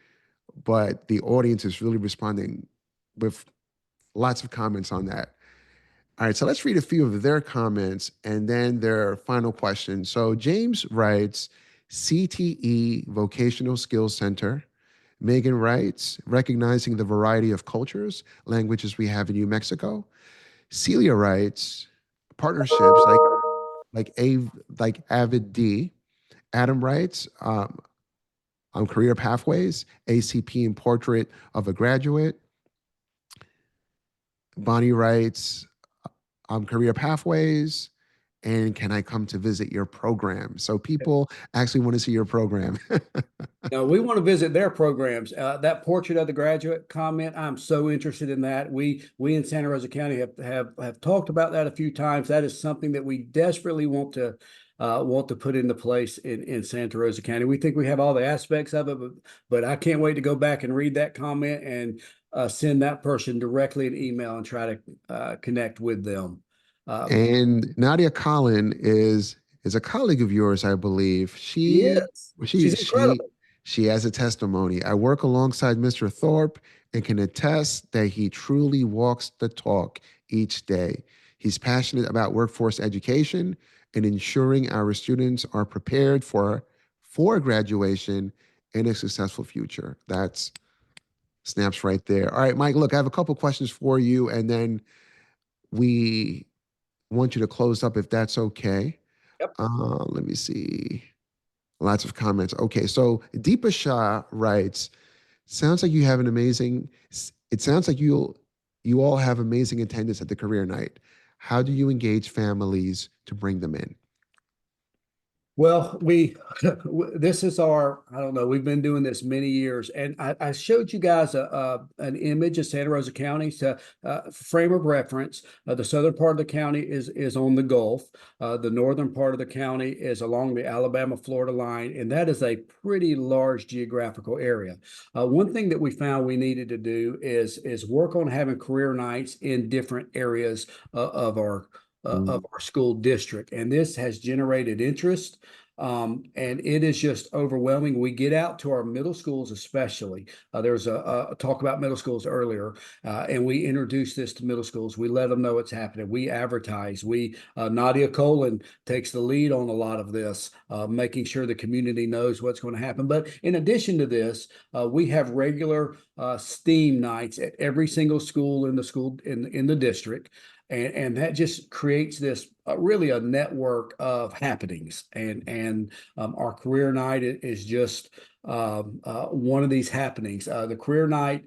but the audience is really responding with lots of comments on that. All right, so let's read a few of their comments and then their final question. So James writes, CTE Vocational Skills Center. Megan writes, recognizing the variety of cultures, languages we have in New Mexico. Celia writes, partnerships like Avid D. Adam writes, on career pathways, ACP and portrait of a graduate. Bonnie writes, career pathways, and can I come to visit your program? So people actually want to see your program. Now, we want to visit their programs. That portrait of the graduate comment, I'm so interested in that. We in Santa Rosa County have talked about that a few times. That is something that we desperately want to put into place in Santa Rosa County. We think we have all the aspects of it, but I can't wait to go back and read that comment and send that person directly an email and try to connect with them. And Nadia Collin is a colleague of yours, I believe. Yes, She she's she incredible. she has a testimony. I work alongside Mr. Thorpe and can attest that he truly walks the talk each day. He's passionate about workforce education and ensuring our students are prepared for graduation and a successful future. That's snaps right there. All right, Mike, look, I have a couple questions for you, and then we want you to close up if that's okay. Yep. Let me see. Lots of comments. Okay, so Deepa Shah writes, sounds like you have an amazing, it sounds like you all have amazing attendance at the career night. How do you engage families to bring them in? Well, this is I don't know, we've been doing this many years, and I showed you guys an image of Santa Rosa County to frame of reference. The southern part of the county is on the Gulf. The northern part of the county is along the Alabama-Florida line, and that is a pretty large geographical area. One thing that we found we needed to do is work on having career nights in different areas of our school district. And this has generated interest. And it is just overwhelming. We get out to our middle schools, especially. There was a talk about middle schools earlier, and we introduce this to middle schools. We let them know what's happening. We advertise. Nadia Colin takes the lead on a lot of this, making sure the community knows what's going to happen. But in addition to this, we have regular STEAM nights at every single school in the district. And that just creates this really a network of happenings. And our career night is just one of these happenings. The career night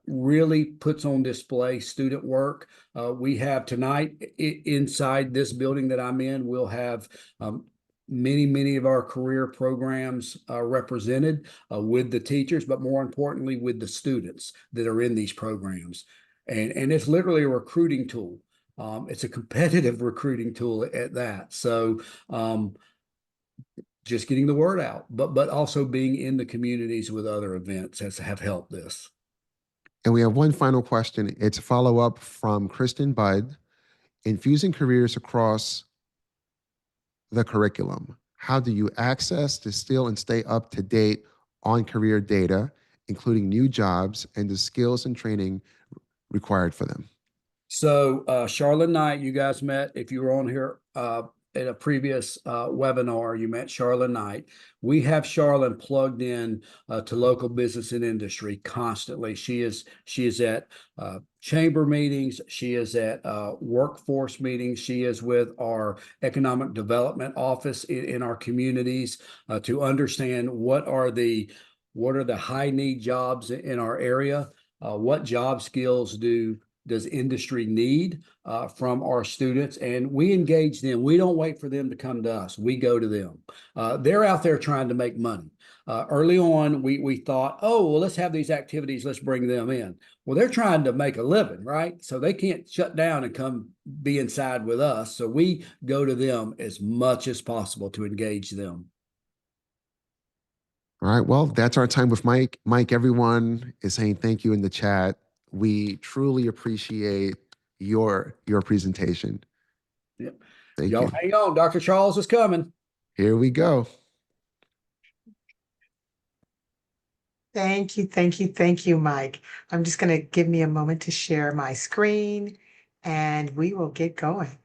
really puts on display student work. We have tonight inside this building that I'm in, we'll have many of our career programs represented with the teachers, but more importantly, with the students that are in these programs. And it's literally a recruiting tool. It's a competitive recruiting tool at that. So just getting the word out, but also being in the communities with other events have helped this. And we have one final question. It's a follow-up from Kristen Budd. Infusing careers across the curriculum. How do you access, distill, and stay up to date on career data, including new jobs and the skills and training required for them? So, Charlotte Knight, you guys met, if you were on here at a previous webinar, you met Charlotte Knight. We have Charlotte plugged in to local business and industry constantly. She is at chamber meetings. She is at workforce meetings. She is with our economic development office in our communities to understand what are the high need jobs in our area. What job skills does industry need from our students, and we engage them. We don't wait for them to come to us. We go to them. They're out there trying to make money. Early on, we thought, oh, well, let's have these activities. Let's bring them in. Well, they're trying to make a living, right? So they can't shut down and come be inside with us. So we go to them as much as possible to engage them. All right. Well, that's our time with Mike. Mike, everyone is saying thank you in the chat. We truly appreciate your presentation. Yep. Thank Y'all you. hang on. Dr. Charles is coming. Here we go. Thank you, thank you, thank you, Mike. I'm just going to give me a moment to share my screen and we will get going.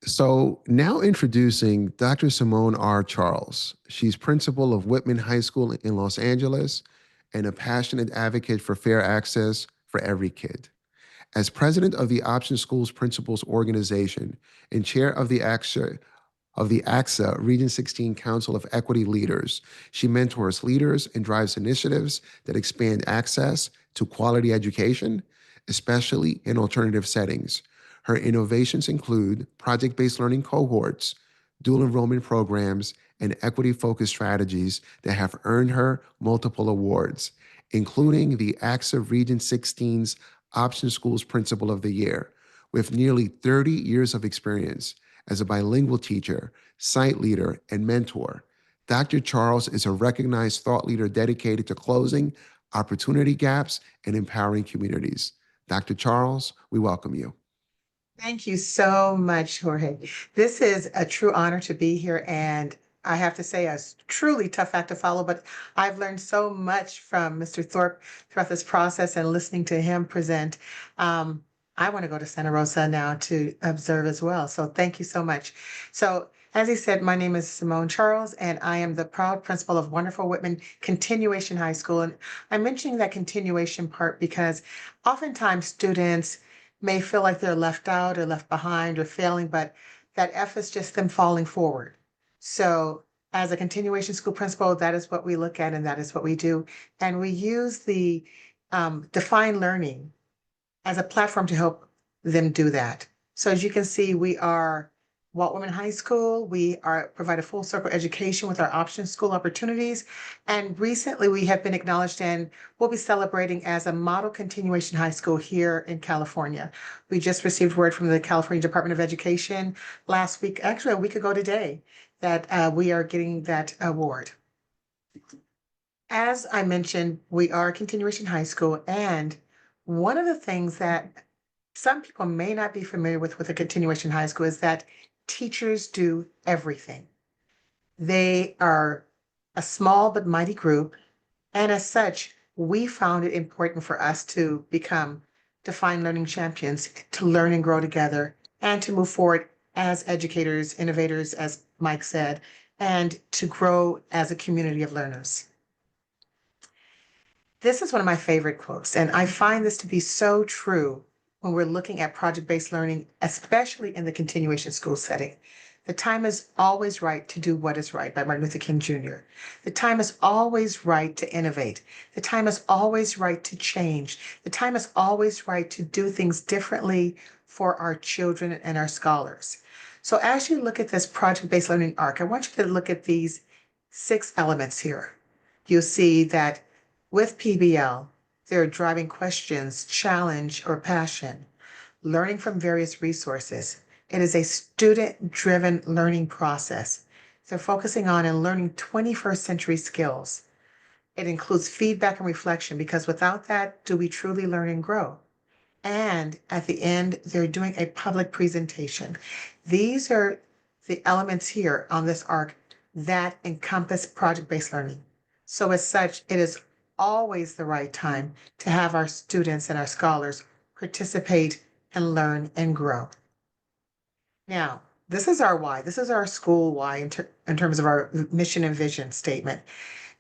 So now introducing Dr. Simone R. Charles. She's principal of Whitman High School in Los Angeles and a passionate advocate for fair access for every kid. As president of the Option Schools Principals Organization and chair of the AXA Region 16 Council of Equity Leaders, she mentors leaders and drives initiatives that expand access to quality education, especially in alternative settings. Her innovations include project-based learning cohorts, dual enrollment programs, and equity-focused strategies that have earned her multiple awards, including the AXA Region 16's Option Schools Principal of the Year. With nearly 30 years of experience as a bilingual teacher, site leader, and mentor, Dr. Charles is a recognized thought leader dedicated to closing opportunity gaps and empowering communities. Dr. Charles, we welcome you. Thank you so much, Jorge. This is a true honor to be here, and I have to say, a truly tough act to follow, but I've learned so much from Mr. Thorpe throughout this process and listening to him present. I want to go to Santa Rosa now to observe as well. So thank you so much. So as he said, my name is Simone Charles, and I am the proud principal of wonderful Whitman Continuation High School. And I'm mentioning that continuation part because oftentimes students may feel like they're left out or left behind or failing, but that F is just them falling forward. So as a continuation school principal, that is what we look at and that is what we do. And we use the defined learning as a platform to help them do that. So as you can see, we are Walt Whitman High School. We provide a full circle education with our option school opportunities. And recently we have been acknowledged and we'll be celebrating as a model continuation high school here in California. We just received word from the California Department of Education last week, actually a week ago today, that we are getting that award. As I mentioned, we are a continuation high school, and one of the things that some people may not be familiar with a continuation high school is that teachers do everything. They are a small but mighty group, and as such, we found it important for us to become defined learning champions, to learn and grow together, and to move forward as educators, innovators, as Mike said, and to grow as a community of learners. This is one of my favorite quotes, and I find this to be so true when we're looking at project-based learning, especially in the continuation school setting. The time is always right to do what is right by Martin Luther King Jr. The time is always right to innovate. The time is always right to change. The time is always right to do things differently for our children and our scholars. So as you look at this project-based learning arc, I want you to look at these 6 elements here. You'll see that with PBL, there are driving questions, challenge, or passion, learning from various resources. It is a student-driven learning process. They're focusing on and learning 21st century skills. It includes feedback and reflection because without that, do we truly learn and grow? And at the end, they're doing a public presentation. These are the elements here on this arc that encompass project-based learning. So as such, it is always the right time to have our students and our scholars participate and learn and grow. Now, this is our why. This is our school why in terms of our mission and vision statement.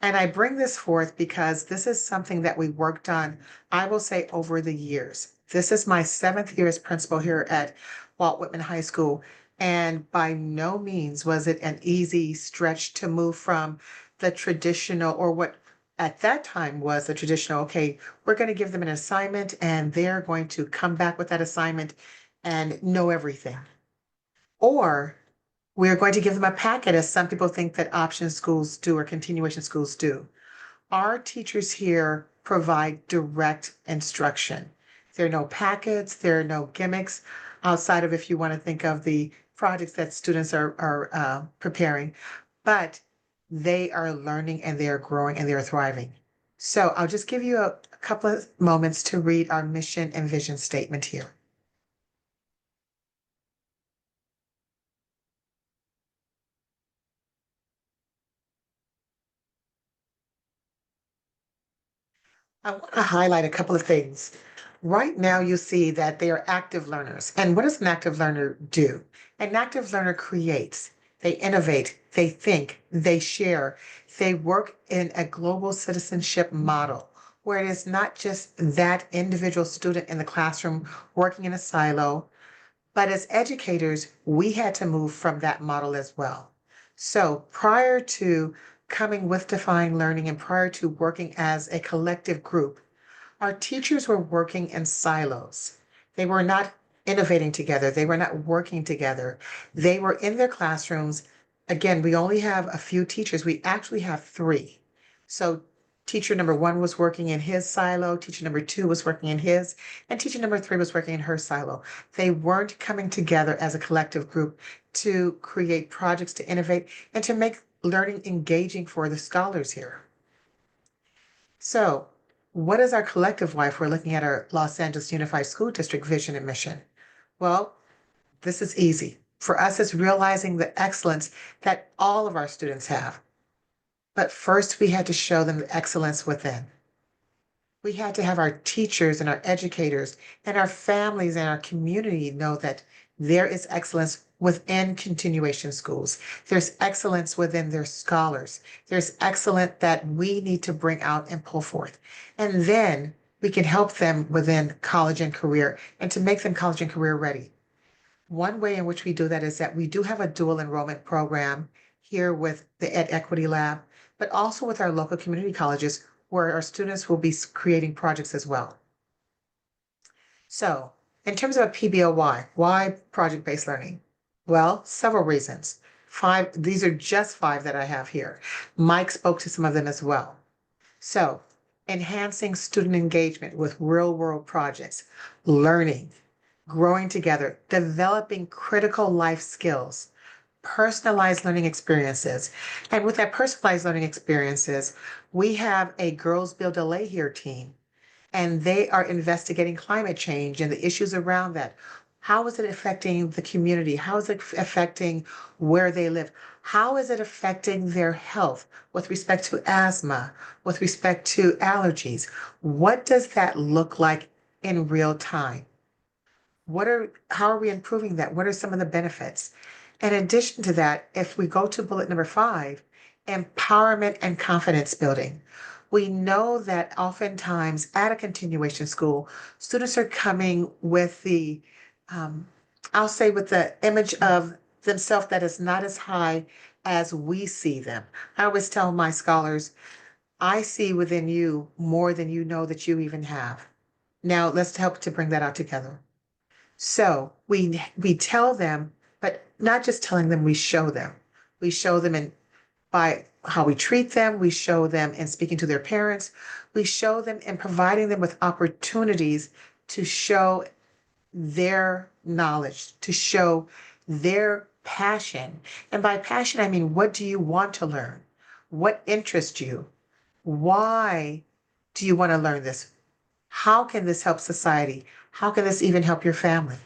And I bring this forth because this is something that we worked on, I will say, over the years. This is my 7th year as principal here at Walt Whitman High School. And by no means was it an easy stretch to move from the traditional, or what at that time was the traditional, okay, we're going to give them an assignment and they're going to come back with that assignment and know everything. Or we're going to give them a packet, as some people think that option schools do or continuation schools do. Our teachers here provide direct instruction. There are no packets, there are no gimmicks outside of, if you want to think of the projects that students are preparing, but they are learning and they are growing and they are thriving. So I'll just give you a couple of moments to read our mission and vision statement here. I want to highlight a couple of things. Right now, you see that they are active learners. And what does an active learner do? An active learner creates, they innovate, they think, they share, they work in a global citizenship model where it is not just that individual student in the classroom working in a silo, but as educators, we had to move from that model as well. So prior to coming with Defined Learning and prior to working as a collective group, our teachers were working in silos. They were not innovating together. They were not working together. They were in their classrooms. Again, we only have a few teachers. We actually have 3. So teacher number 1 was working in his silo, teacher number 2 was working in his, and teacher number 3 was working in her silo. They weren't coming together as a collective group to create projects, to innovate, and to make learning engaging for the scholars here. So what is our collective why if we're looking at our Los Angeles Unified School District vision and mission? Well, this is easy. For us, it's realizing the excellence that all of our students have. But first, we had to show them the excellence within. We had to have our teachers and our educators and our families and our community know that there is excellence within continuation schools. There's excellence within their scholars. There's excellence that we need to bring out and pull forth. And then we can help them within college and career and to make them college and career ready. One way in which we do that is that we do have a dual enrollment program here with the Ed Equity Lab, but also with our local community colleges where our students will be creating projects as well. So in terms of a PBOY, why project-based learning? Well, several reasons. 5, these are just 5 that I have here. Mike spoke to some of them as well. So enhancing student engagement with real-world projects, learning, growing together, developing critical life skills, personalized learning experiences. And with that personalized learning experiences, we have a Girls Build LA here team, and they are investigating climate change and the issues around that. How is it affecting the community? How is it affecting where they live? How is it affecting their health with respect to asthma, with respect to allergies? What does that look like in real time? How are we improving that? What are some of the benefits? In addition to that, if we go to bullet number 5, empowerment and confidence building. We know that oftentimes at a continuation school, students are coming with I'll say with the image of themselves that is not as high as we see them. I always tell my scholars, I see within you more than you know that you even have. Now let's help to bring that out together. So we tell them, but not just telling them, we show them. We show them by how we treat them. We show them in speaking to their parents. We show them in providing them with opportunities to show their knowledge, to show their passion. And by passion, I mean, what do you want to learn? What interests you? Why do you want to learn this? How can this help society? How can this even help your family?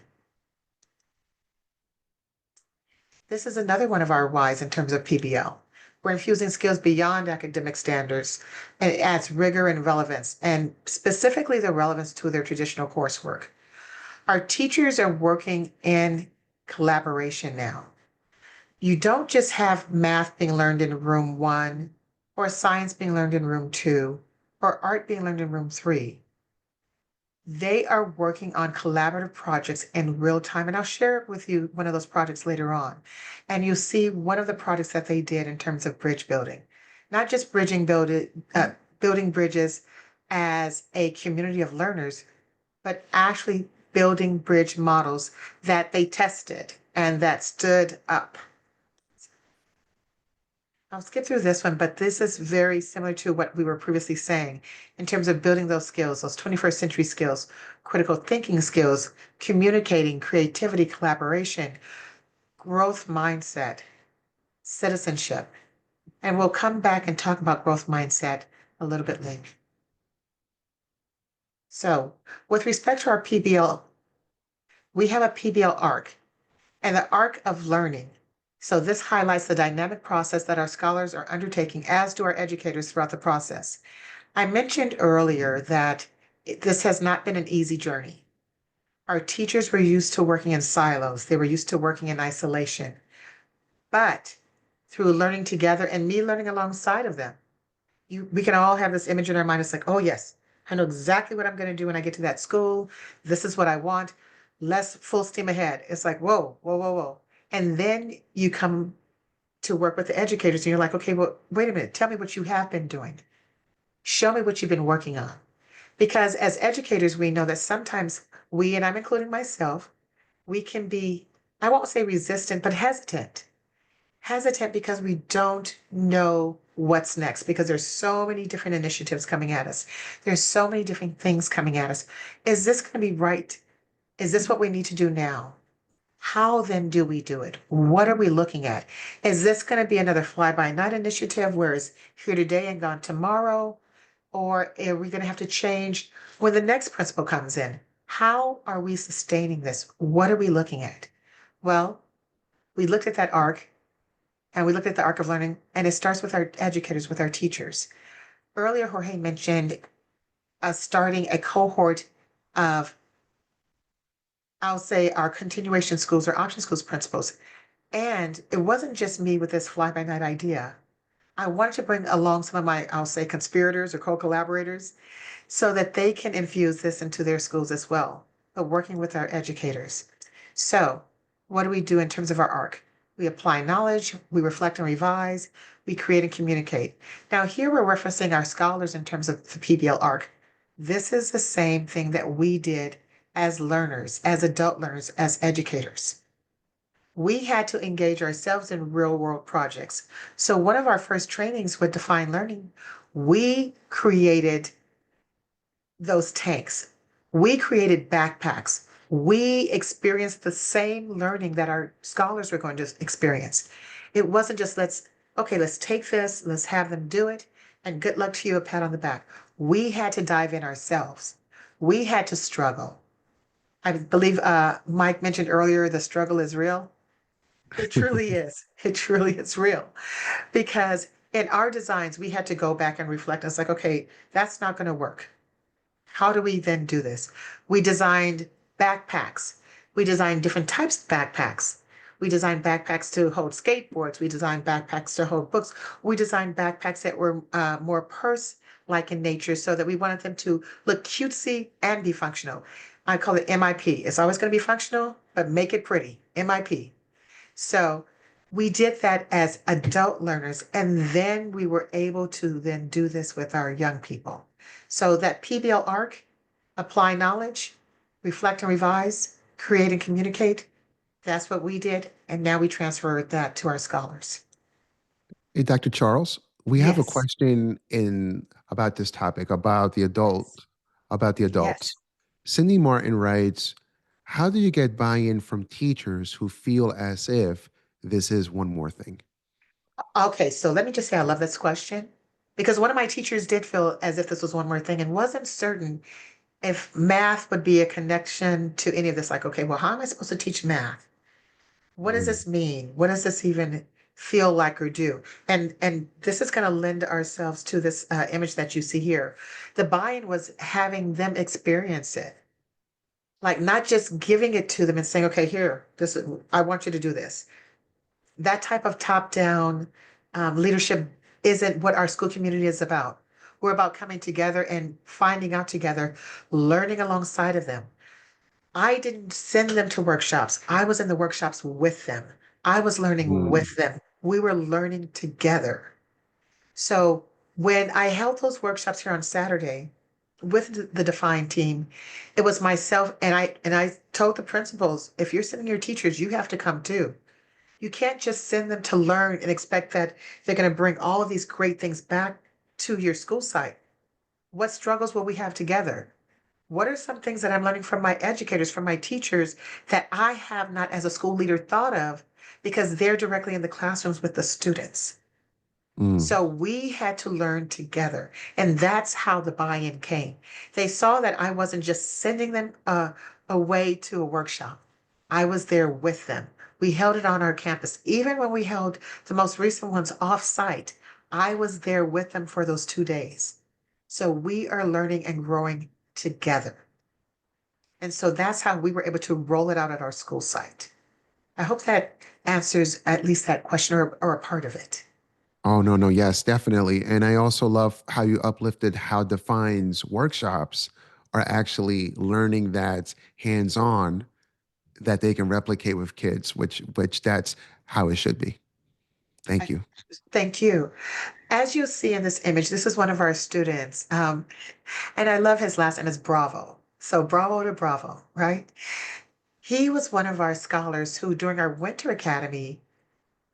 This is another one of our whys in terms of PBL. We're infusing skills beyond academic standards, and it adds rigor and relevance, and specifically the relevance to their traditional coursework. Our teachers are working in collaboration now. You don't just have math being learned in room 1, or science being learned in room 2, or art being learned in room 3. They are working on collaborative projects in real time, and I'll share with you one of those projects later on. And you'll see one of the projects that they did in terms of bridge building, not just building bridges as a community of learners, but actually building bridge models that they tested and that stood up. I'll skip through this one, but this is very similar to what we were previously saying in terms of building those skills, those 21st century skills, critical thinking skills, communicating, creativity, collaboration, growth mindset, citizenship. And we'll come back and talk about growth mindset a little bit later. So, with respect to our PBL, we have a PBL arc and the arc of learning. So this highlights the dynamic process that our scholars are undertaking, as do our educators throughout the process. I mentioned earlier that this has not been an easy journey. Our teachers were used to working in silos. They were used to working in isolation. But through learning together and me learning alongside of them, we can all have this image in our mind. It's like, oh yes, I know exactly what I'm going to do when I get to that school. This is what I want. Let's full steam ahead. It's like, whoa, whoa, whoa, whoa. And then you come to work with the educators and you're like, okay, well, wait a minute. Tell me what you have been doing. Show me what you've been working on. Because as educators, we know that sometimes we, and I'm including myself, we can be, I won't say resistant, but hesitant. Hesitant because we don't know what's next, because there's so many different initiatives coming at us. There's so many different things coming at us. Is this going to be right? Is this what we need to do now? How then do we do it? What are we looking at? Is this going to be another fly-by-night initiative where it's here today and gone tomorrow? Or are we going to have to change when the next principal comes in? How are we sustaining this? What are we looking at? Well, we looked at that arc, and we looked at the arc of learning, and it starts with our educators, with our teachers. Earlier, Jorge mentioned starting a cohort of, I'll say, our continuation schools or option schools principals. And it wasn't just me with this fly-by-night idea. I wanted to bring along some of my, I'll say, conspirators or co-collaborators so that they can infuse this into their schools as well, but working with our educators. So what do we do in terms of our arc? We apply knowledge, we reflect and revise, we create and communicate. Now here we're referencing our scholars in terms of the PBL arc. This is the same thing that we did as learners, as adult learners, as educators. We had to engage ourselves in real world projects. So one of our first trainings with Defined Learning, we created those tanks. We created backpacks. We experienced the same learning that our scholars were going to experience. It wasn't just let's take this, let's have them do it, and good luck to you, a pat on the back. We had to dive in ourselves. We had to struggle. I believe Mike mentioned earlier, the struggle is real. It truly is. It truly is real. Because in our designs, we had to go back and reflect. It's like, okay, that's not going to work. How do we then do this? We designed backpacks. We designed different types of backpacks. We designed backpacks to hold skateboards. We designed backpacks to hold books. We designed backpacks that were more purse-like in nature so that we wanted them to look cutesy and be functional. I call it MIP. It's always going to be functional, but make it pretty. MIP. So we did that as adult learners, and then we were able to then do this with our young people. So that PBL arc, apply knowledge, reflect and revise, create and communicate, that's what we did, and now we transfer that to our scholars. Hey, Dr. Charles, we have a Yes. question in about this topic, about the adults. Yes. Cindy Martin writes, how do you get buy-in from teachers who feel as if this is one more thing? Okay, so let me just say I love this question because one of my teachers did feel as if this was one more thing and wasn't certain if math would be a connection to any of this. Like, okay, well, how am I supposed to teach math? What does this mean? What does this even feel like or do? And this is going to lend ourselves to this image that you see here. The buy-in was having them experience it. Like not just giving it to them and saying, okay, here, this is, I want you to do this. That type of top-down leadership isn't what our school community is about. We're about coming together and finding out together, learning alongside of them. I didn't send them to workshops. I was in the workshops with them. I was learning Mm. with them. We were learning together. So when I held those workshops here on Saturday with the Defined team, it was myself and I told the principals, if you're sending your teachers, you have to come too. You can't just send them to learn and expect that they're going to bring all of these great things back to your school site. What struggles will we have together? What are some things that I'm learning from my educators, from my teachers that I have not as a school leader thought of because they're directly in the classrooms with the students? Mm. So we had to learn together. And that's how the buy-in came. They saw that I wasn't just sending them away to a workshop. I was there with them. We held it on our campus. Even when we held the most recent ones off-site, I was there with them for those 2 days. So we are learning and growing together. And so that's how we were able to roll it out at our school site. I hope that answers at least that question or a part of it. Oh, no, no, yes, definitely. And I also love how you uplifted how Defines workshops are actually learning that hands-on that they can replicate with kids, which that's how it should be. Thank you. Thank you. As you see in this image, this is one of our students. And I love his last name is Bravo. So Bravo to Bravo, right? He was one of our scholars who during our winter academy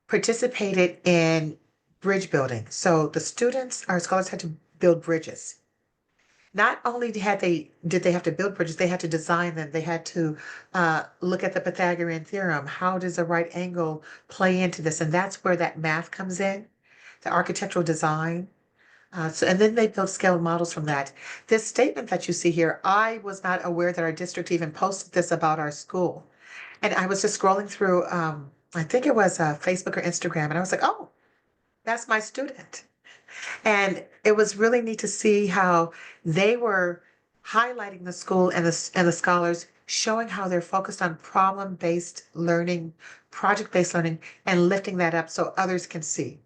participated in bridge building. So the students, our scholars had to build bridges. Not only did they have to build bridges, they had to design them. They had to look at the Pythagorean theorem. How does a right angle play into this? And that's where that math comes in, the architectural design. And then they built scale models from that. This statement that you see here, I was not aware that our district even posted this about our school. And I was just scrolling through, I think it was Facebook or Instagram, and I was like, oh, that's my student. And it was really neat to see how they were highlighting the school and the scholars, showing how they're focused on problem-based learning, project-based learning, and lifting that up so others can see.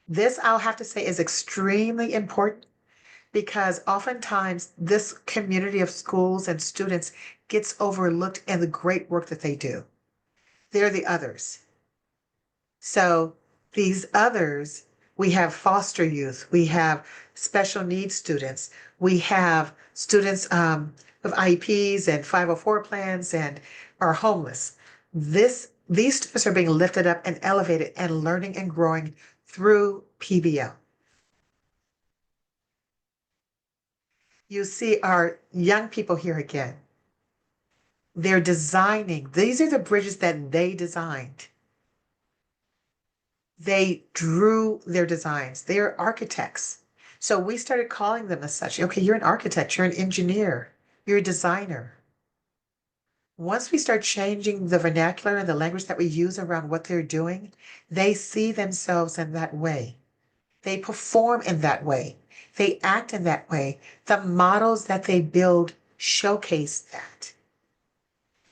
This, I'll have to say, is extremely important because oftentimes this community of schools and students gets overlooked in the great work that they do. They're the others. So these others, we have foster youth, we have special needs students, we have students with IEPs and 504 plans and are homeless. These students are being lifted up and elevated and learning and growing through PBL. You see our young people here again. They're designing. These are the bridges that they designed. They drew their designs. They are architects. So we started calling them as such. Okay, you're an architect, you're an engineer, you're a designer. Once we start changing the vernacular and the language that we use around what they're doing, they see themselves in that way. They perform in that way. They act in that way. The models that they build showcase that.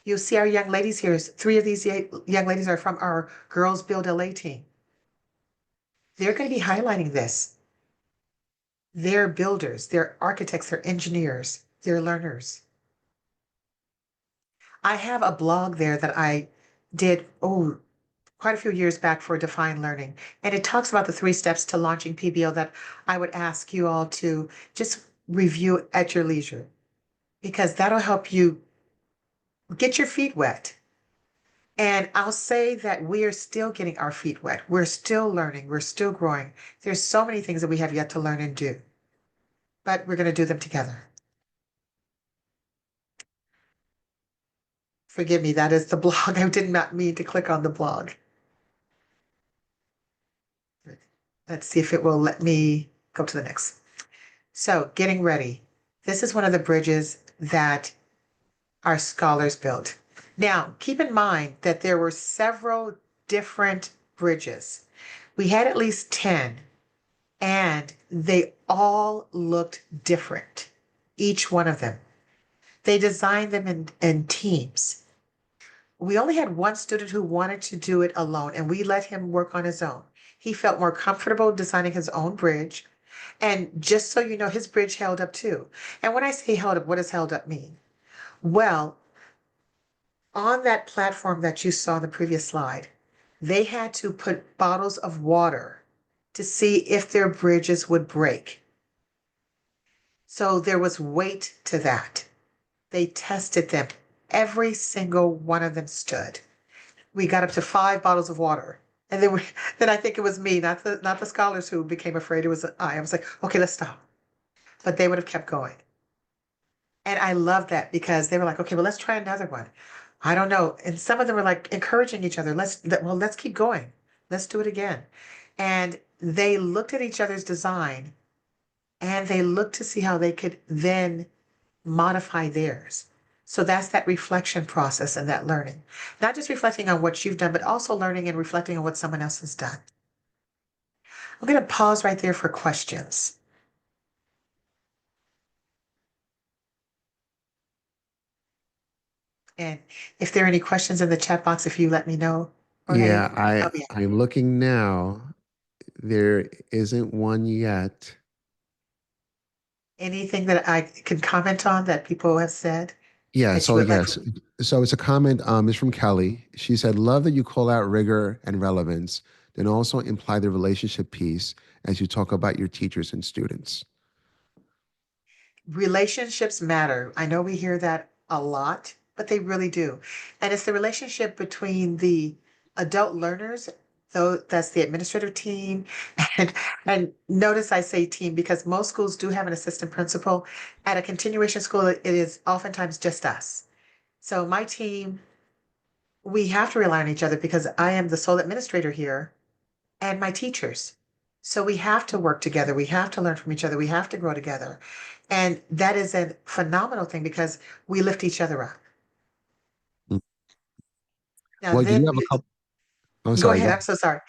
You'll see our young ladies here. 3 of these young ladies are from our Girls Build LA team. They're going to be highlighting this. They're builders, they're architects, they're engineers, they're learners. I have a blog there that I did, quite a few years back for Defined Learning. And it talks about the 3 steps to launching PBL that I would ask you all to just review at your leisure, because that'll help you get your feet wet. And I'll say that we are still getting our feet wet. We're still learning. We're still growing. There's so many things that we have yet to learn and do, but we're going to do them together. Forgive me, that is the blog. I did not mean to click on the blog. Let's see if it will let me go to the next. So, getting ready. This is one of the bridges that our scholars built. Now, keep in mind that there were several different bridges. We had at least 10, and they all looked different, each one of them. They designed them in teams. We only had one student who wanted to do it alone, and we let him work on his own. He felt more comfortable designing his own bridge. And just so you know, his bridge held up too. And when I say held up, what does held up mean? Well, on that platform that you saw in the previous slide, they had to put bottles of water to see if their bridges would break. So there was weight to that. They tested them. Every single one of them stood. We got up to 5 bottles of water. And then I think it was me, not the scholars who became afraid. It was I. I was like, okay, let's stop. But they would have kept going. And I love that because they were like, okay, well, let's try another one. I don't know. And some of them were like encouraging each other. Let's keep going. Let's do it again. And they looked at each other's design and they looked to see how they could then modify theirs. So that's that reflection process and that learning. Not just reflecting on what you've done, but also learning and reflecting on what someone else has done. I'm going to pause right there for questions. And if there are any questions in the chat box, if you let me know. Yeah, I'll be happy. I'm looking now. There isn't one yet. Anything that I can comment on that people have said Yeah, that you so would like? yes. So it's a comment, it's from Kelly. She said, love that you call out rigor and relevance, then also imply the relationship piece as you talk about your teachers and students. Relationships matter. I know we hear that a lot, but they really do. And it's the relationship between the adult learners, though that's the administrative team. And notice I say team because most schools do have an assistant principal. At a continuation school, it is oftentimes just us. So my team, we have to rely on each other because I am the sole administrator here and my teachers. So we have to work together. We have to learn from each other. We have to grow together. And that is a phenomenal thing because we lift each other up. Mm. Now, Well, do you then have a couple? I'm go sorry, ahead. go. I'm so sorry.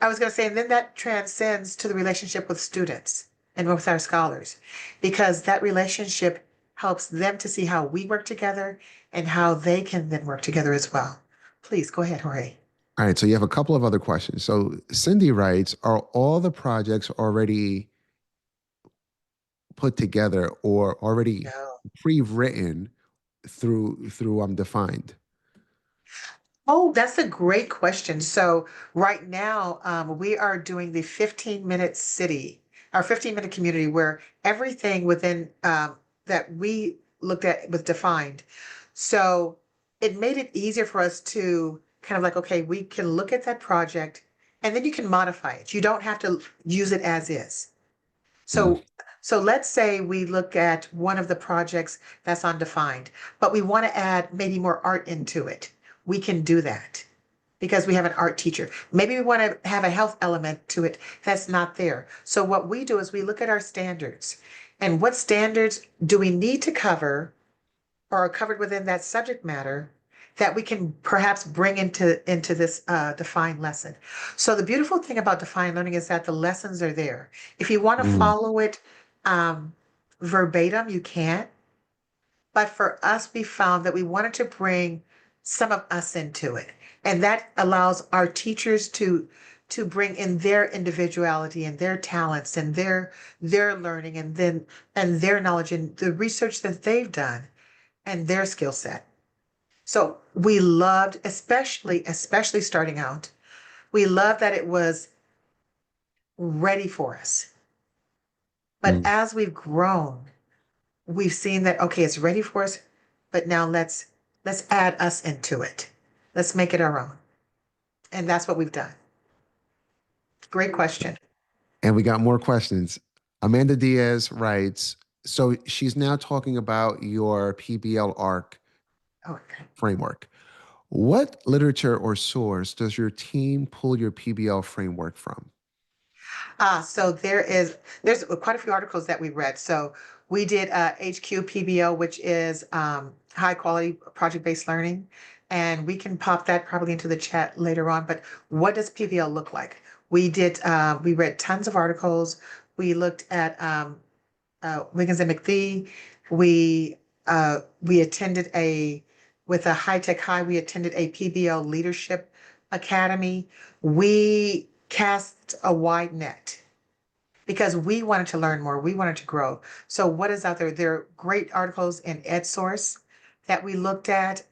I was going to say, and then that transcends to the relationship with students and with our scholars, because that relationship helps them to see how we work together and how they can then work together as well. Please go ahead, Jorge. All right, so you have a couple of other questions. So Cindy writes, are all the projects already put together or already No. pre-written through Defined? Oh, that's a great question. So right now, we are doing the 15-minute city, our 15-minute community, where everything within that we looked at was defined. So it made it easier for us to kind of like, okay, we can look at that project and then you can modify it. You don't have to use it as is. Mm. So let's say we look at one of the projects that's undefined, but we want to add maybe more art into it. We can do that because we have an art teacher. Maybe we want to have a health element to it that's not there. So what we do is we look at our standards and what standards do we need to cover or are covered within that subject matter that we can perhaps bring into this defined lesson. So the beautiful thing about defined learning is that the lessons are there. If you want to Mm. follow it verbatim, you can. But for us, we found that we wanted to bring some of us into it. And that allows our teachers to bring in their individuality and their talents and their learning and their knowledge and the research that they've done and their skill set. So we loved, especially starting out, we loved that it was ready for us. But Mm. as we've grown, we've seen that okay, it's ready for us, but now let's add us into it. Let's make it our own. And that's what we've done. Great question. And we got more questions. Amanda Diaz writes, so she's now talking about your PBL ARC Oh, okay. framework. What literature or source does your team pull your PBL framework from? So there's quite a few articles that we read. So we did HQ PBL, which is high quality project-based learning. And we can pop that probably into the chat later on. But what does PBL look like? We read tons of articles. We looked at Wiggins and McPhee. We we attended with a high-tech high, we attended a PBL Leadership Academy. We cast a wide net because we wanted to learn more. We wanted to grow. So what is out there? There are great articles in EdSource that we looked at,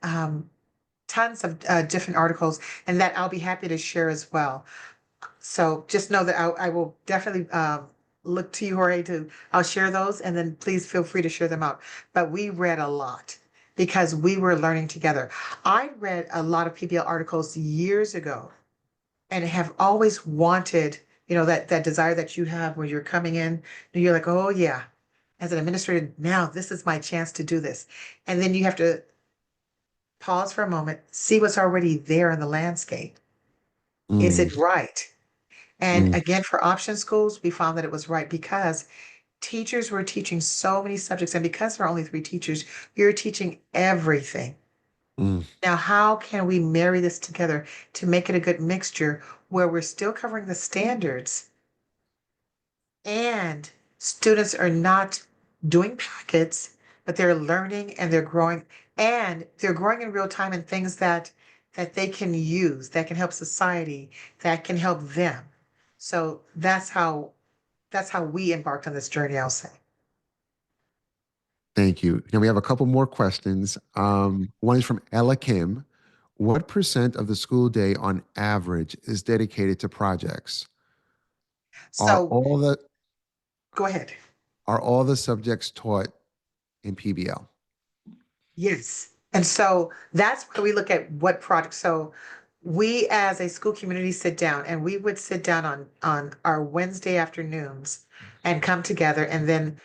tons of different articles, and that I'll be happy to share as well. So just know that I will definitely look to you, Jorge, I'll share those, and then please feel free to share them out. But we read a lot because we were learning together. I read a lot of PBL articles years ago and have always wanted, that desire that you have when you're coming in, and you're like, oh yeah, as an administrator, now this is my chance to do this. And then you have to pause for a moment, see what's already there in the landscape. Is Mm, it right? And mm, again, for option schools, we found that it was right because teachers were teaching so many subjects. And because there are only 3 teachers, you're teaching everything. mm. Now, how can we marry this together to make it a good mixture where we're still covering the standards and students are not doing packets, but they're learning and they're growing in real time in things that they can use, that can help society, that can help them. So that's how we embarked on this journey, I'll say. Thank you. Now we have a couple more questions. One is from Ella Kim. What percent of the school day on average is dedicated to projects? Are So all the go ahead. are all the subjects taught in PBL? Yes. And so that's where we look at what project. So we as a school community sit down and we would sit down on our Wednesday afternoons and come together and then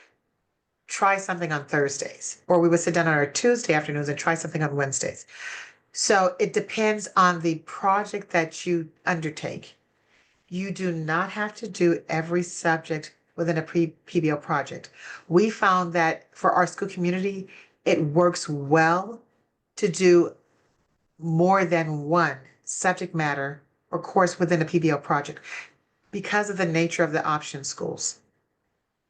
try something on Thursdays. Or we would sit down on our Tuesday afternoons and try something on Wednesdays. So it depends on the project that you undertake. You do not have to do every subject within a PBL project. We found that for our school community, it works well to do more than one subject matter or course within a PBL project because of the nature of the option schools.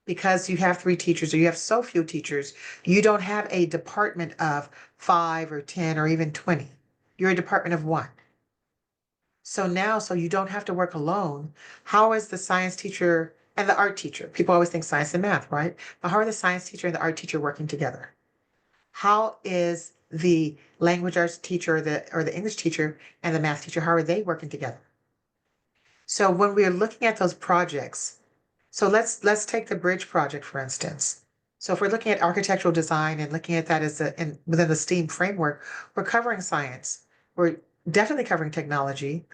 Because you have 3 teachers or you have so few teachers, you don't have a department of 5 or 10 or even 20. You're a department of 1. So you don't have to work alone. How is the science teacher and the art teacher? People always think science and math, right? But how are the science teacher and the art teacher working together? How is the language arts teacher or the English teacher and the math teacher, how are they working together? So when we are looking at those projects, so let's take the bridge project, for instance. So if we're looking at architectural design and looking at that within the STEAM framework, we're covering science. We're definitely covering technology,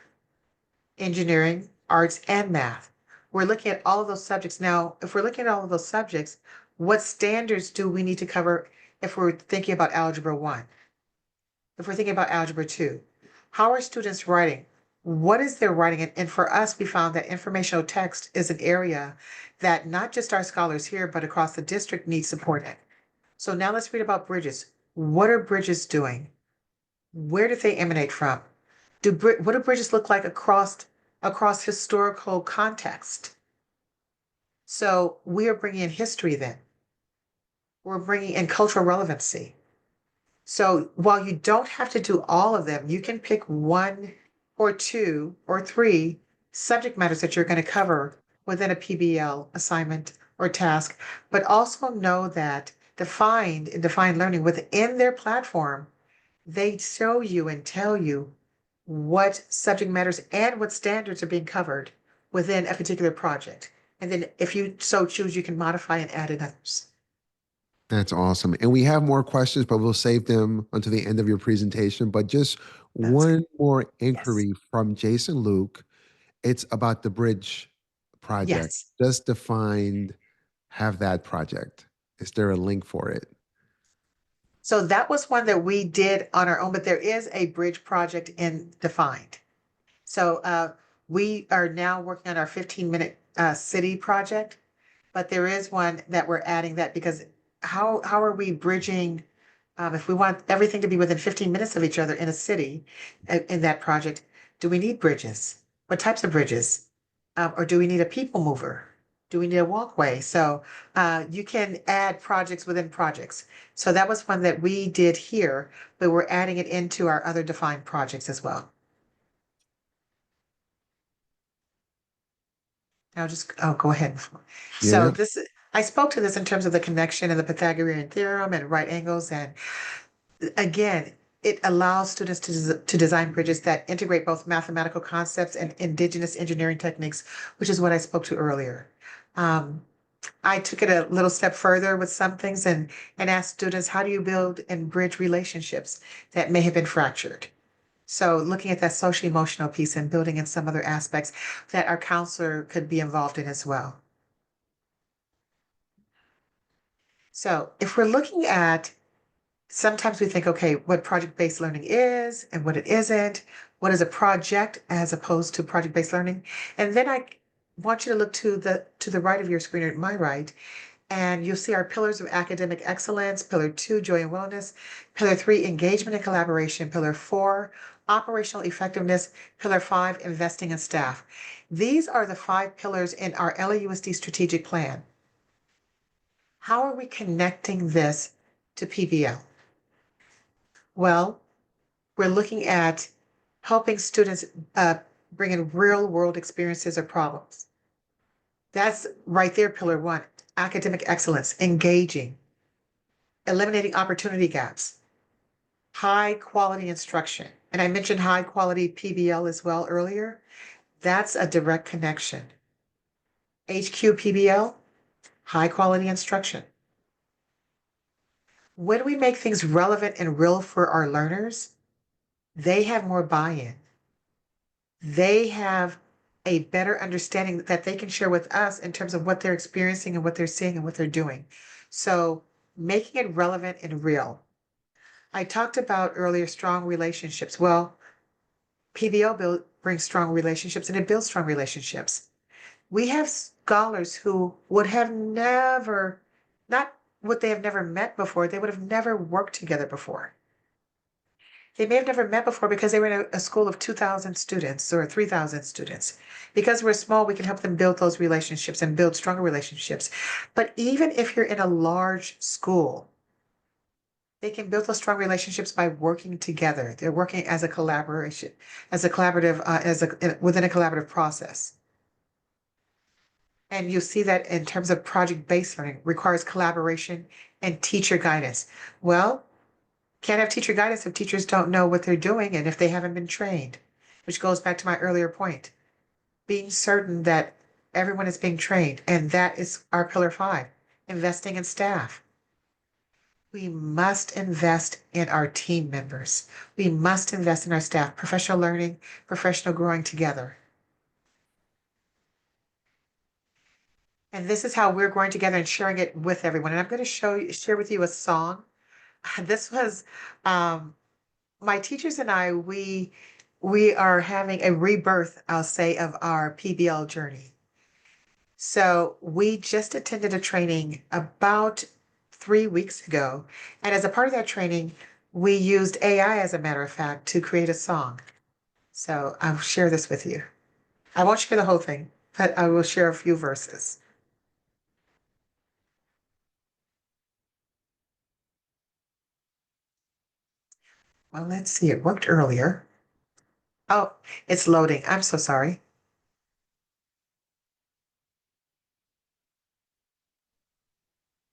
engineering, arts, and math. We're looking at all of those subjects. Now, if we're looking at all of those subjects, what standards do we need to cover if we're thinking about Algebra 1? If we're thinking about Algebra 2? How are students writing? What is their writing? And for us, we found that informational text is an area that not just our scholars here, but across the district need support in. So now let's read about bridges. What are bridges doing? Where do they emanate from? What do bridges look like across historical context? So we are bringing in history then. We're bringing in cultural relevancy. So while you don't have to do all of them, you can pick 1 or 2 or 3 subject matters that you're going to cover within a PBL assignment or task, but also know that defined learning within their platform, they show you and tell you what subject matters and what standards are being covered within a particular project. And then if you so choose, you can modify and add in others. That's awesome. And we have more questions, but we'll save them until the end of your presentation. But just That's one more yes. inquiry from Jason Luke. It's about the bridge project. Yes. Does Defined have that project? Is there a link for it? So that was one that we did on our own, but there is a bridge project in Defined. So we are now working on our 15-minute city project, but there is one that we're adding that because how are we bridging if we want everything to be within 15 minutes of each other in a city in that project, do we need bridges? What types of bridges? Or do we need a people mover? Do we need a walkway? So you can add projects within projects. So that was one that we did here, but we're adding it into our other defined projects as well. I'll just, oh, go ahead. So Yeah. this, I spoke to this in terms of the connection and the Pythagorean theorem and right angles. And again, it allows students to design bridges that integrate both mathematical concepts and indigenous engineering techniques, which is what I spoke to earlier. I took it a little step further with some things and asked students, how do you build and bridge relationships that may have been fractured? So looking at that social emotional piece and building in some other aspects that our counselor could be involved in as well. So if we're looking at, sometimes we think, okay, what project-based learning is and what it isn't, what is a project as opposed to project-based learning? And then I want you to look to the right of your screen or my right, and you'll see our pillars of academic excellence, pillar 2, joy and wellness, pillar 3, engagement and collaboration, pillar 4, operational effectiveness, pillar 5, investing in staff. These are the 5 pillars in our LAUSD strategic plan. How are we connecting this to PBL? Well, we're looking at helping students bring in real world experiences or problems. That's right there, pillar 1, academic excellence, engaging, eliminating opportunity gaps, high quality instruction. And I mentioned high quality PBL as well earlier. That's a direct connection. HQ PBL, high quality instruction. When we make things relevant and real for our learners, they have more buy-in. They have a better understanding that they can share with us in terms of what they're experiencing and what they're seeing and what they're doing. So making it relevant and real. I talked about earlier strong relationships. Well, PBL brings strong relationships and it builds strong relationships. We have scholars who would have never, not what they have never met before, they would have never worked together before. They may have never met before because they were in a school of 2,000 students or 3,000 students. Because we're small, we can help them build those relationships and build stronger relationships. But even if you're in a large school, they can build those strong relationships by working together. They're working as a collaboration, as a collaborative, within a collaborative process. And you'll see that in terms of project-based learning requires collaboration and teacher guidance. Well, can't have teacher guidance if teachers don't know what they're doing and if they haven't been trained, which goes back to my earlier point. Being certain that everyone is being trained, and that is our pillar 5, investing in staff. We must invest in our team members. We must invest in our staff, professional learning, professional growing together. And this is how we're growing together and sharing it with everyone. And I'm going to share with you a song. This was my teachers and I, we are having a rebirth, I'll say, of our PBL journey. So we just attended a training about 3 weeks ago. And as a part of that training, we used AI, as a matter of fact, to create a song. So I'll share this with you. I won't share the whole thing, but I will share a few verses. Well, let's see, it worked earlier. Oh, it's loading. I'm so sorry.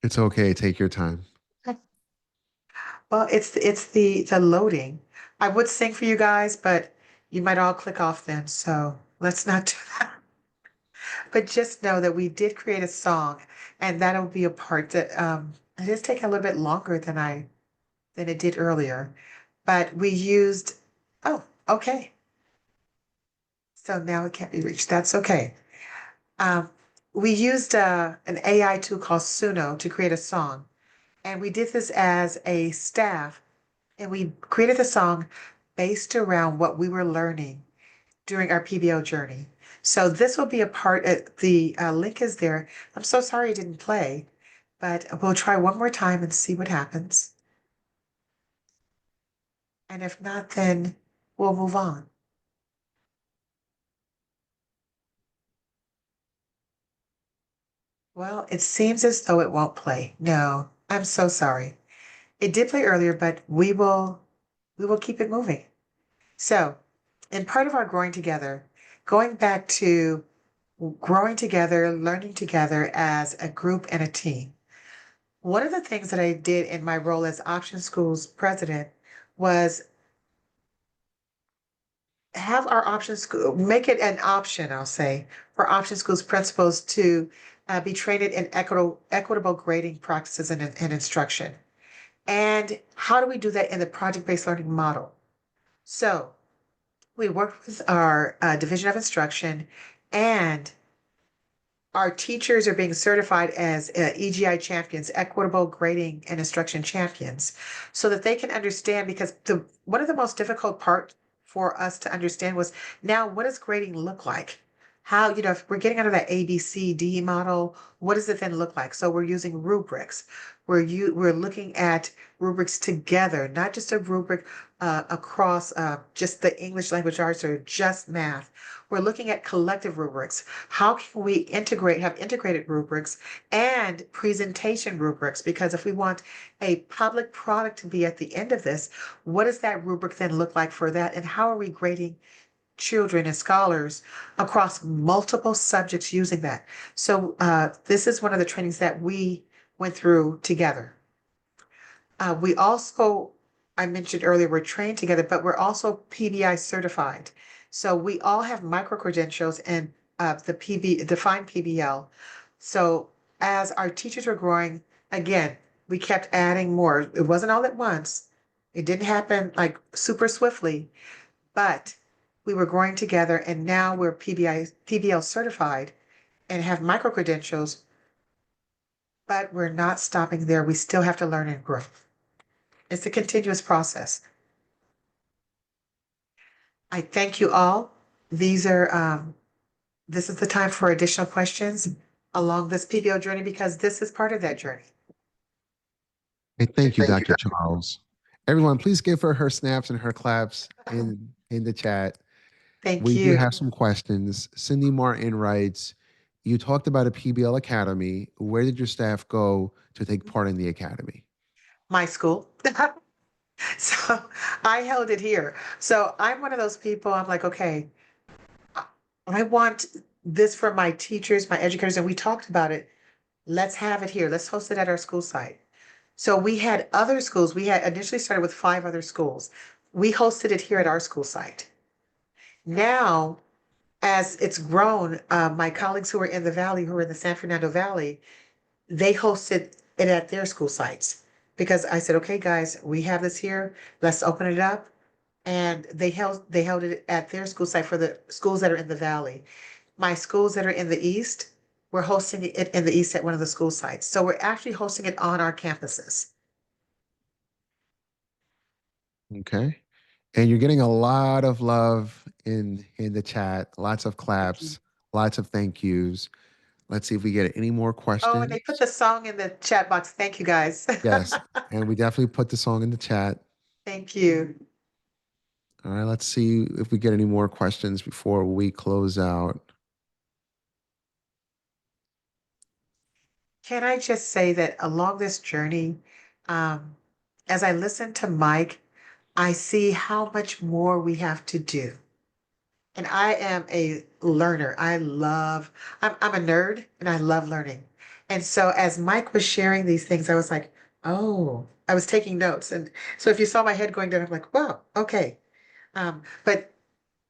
It's okay. Take your time. Well, it's the loading. I would sing for you guys, but you might all click off then, so let's not do that. But just know that we did create a song, and that'll be a part that it is taking a little bit longer than it did earlier. But we used, oh, okay. So now it can't be reached. That's okay. Um, we used an AI tool called Suno to create a song. And we did this as a staff, and we created the song based around what we were learning during our PBO journey. So this will be a part, the link is there. I'm so sorry it didn't play, but we'll try one more time and see what happens. And if not, then we'll move on. Well, it seems as though it won't play. No, I'm so sorry. It did play earlier, but we will keep it moving. So, in part of our growing together, going back to growing together, learning together as a group and a team. One of the things that I did in my role as Option Schools president was have our option school make it an option, I'll say, for option schools principals to be trained in equitable grading practices and instruction. And how do we do that in the project-based learning model? So we worked with our division of instruction, and our teachers are being certified as EGI champions, equitable grading and instruction champions, so that they can understand, because the one of the most difficult part for us to understand was, now what does grading look like? How, if we're getting out of that ABCD model, what does it then look like? So we're using rubrics. We're looking at rubrics together, not just a rubric across just the English language arts or just math. We're looking at collective rubrics. How can we have integrated rubrics and presentation rubrics? Because if we want a public product to be at the end of this, what does that rubric then look like for that? And how are we grading children and scholars across multiple subjects using that? So this is one of the trainings that we went through together. We also, I mentioned earlier, we're trained together, but we're also PBI certified. So we all have micro credentials and the defined PBL. So as our teachers were growing, again, we kept adding more. It wasn't all at once. It didn't happen like super swiftly, but we were growing together, and now we're PBL certified and have micro credentials, but we're not stopping there. We still have to learn and grow. It's a continuous process. I thank you all. This is the time for additional questions along this PBL journey, because this is part of that journey. Hey, thank you, Dr. Charles. Everyone, please give her snaps and her claps in the chat. Thank We do you. have some questions. Cindy Martin writes, you talked about a PBL Academy. Where did your staff go to take part in the academy? My school. So I held it here. So I'm one of those people, I'm like, okay, I want this for my teachers, my educators, and we talked about it. Let's have it here. Let's host it at our school site. So we had other schools. We had initially started with 5 other schools. We hosted it here at our school site. Now, as it's grown, my colleagues who are in the Valley, who are in the San Fernando Valley, they hosted it at their school sites, because I said, okay, guys, we have this here. Let's open it up. And they held it at their school site for the schools that are in the Valley. My schools that are in the East, we're hosting it in the East at one of the school sites. So we're actually hosting it on our campuses. Okay. And you're getting a lot of love in the chat, lots of claps, lots of thank yous. Let's see if we get any more Oh, and questions. they put the song in the chat box. Thank you, guys. Yes. And we definitely put the song in the chat. Thank you. All right, let's see if we get any more questions before we close out. Can I just say that along this journey, as I listen to Mike, I see how much more we have to do. And I am a learner. I'm a nerd and I love learning. And so as Mike was sharing these things, I was like, oh, I was taking notes. And so if you saw my head going down, I'm like, wow, okay. But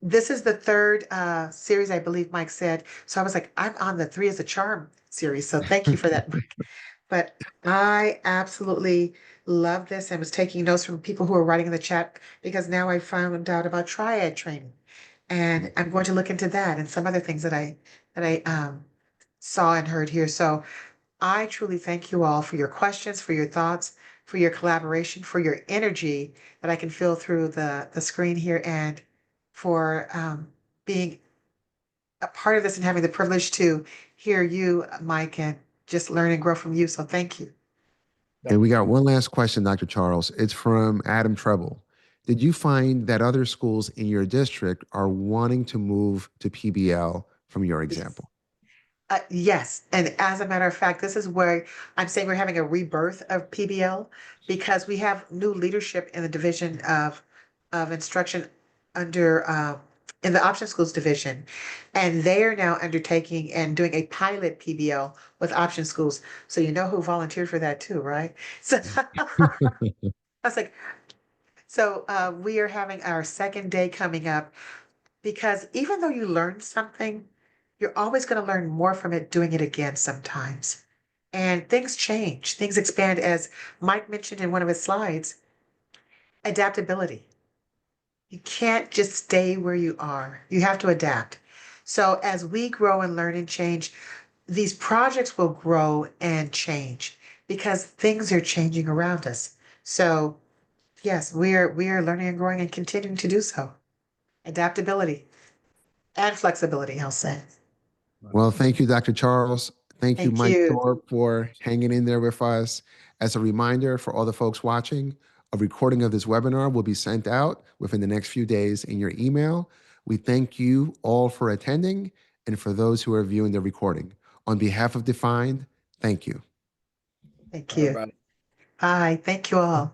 this is the third series, I believe Mike said. So I was like, I'm on the Three is a Charm series. So thank you for that, Mike. But I absolutely love this and was taking notes from people who are writing in the chat, because now I found out about triad training. And I'm going to look into that and some other things that I saw and heard here. So I truly thank you all for your questions, for your thoughts, for your collaboration, for your energy that I can feel through the screen here, and for being a part of this and having the privilege to hear you, Mike, and just learn and grow from you. So thank you. And we got one last question, Dr. Charles. It's from Adam Treble. Did you find that other schools in your district are wanting to move to PBL from your example? Yes, and as a matter of fact, this is where I'm saying we're having a rebirth of PBL because we have new leadership in the division of instruction under in the option schools division, and they are now undertaking and doing a pilot PBL with option schools. So you know who volunteered for that too, right? So I was like, so we are having our second day coming up because even though you learn something, you're always going to learn more from it doing it again sometimes. And things change, things expand, as Mike mentioned in one of his slides, adaptability. You can't just stay where you are, you have to adapt. So as we grow and learn and change, these projects will grow and change because things are changing around us. So yes, we are learning and growing and continuing to do so. Adaptability and flexibility, I'll say. Well, thank you, Dr. Charles. Thank you, Thank Mike you. Thorpe, for hanging in there with us. As a reminder for all the folks watching, a recording of this webinar will be sent out within the next few days in your email. We thank you all for attending and for those who are viewing the recording. On behalf of Defined, thank you. Thank Bye, you. everybody. Bye. Thank you all.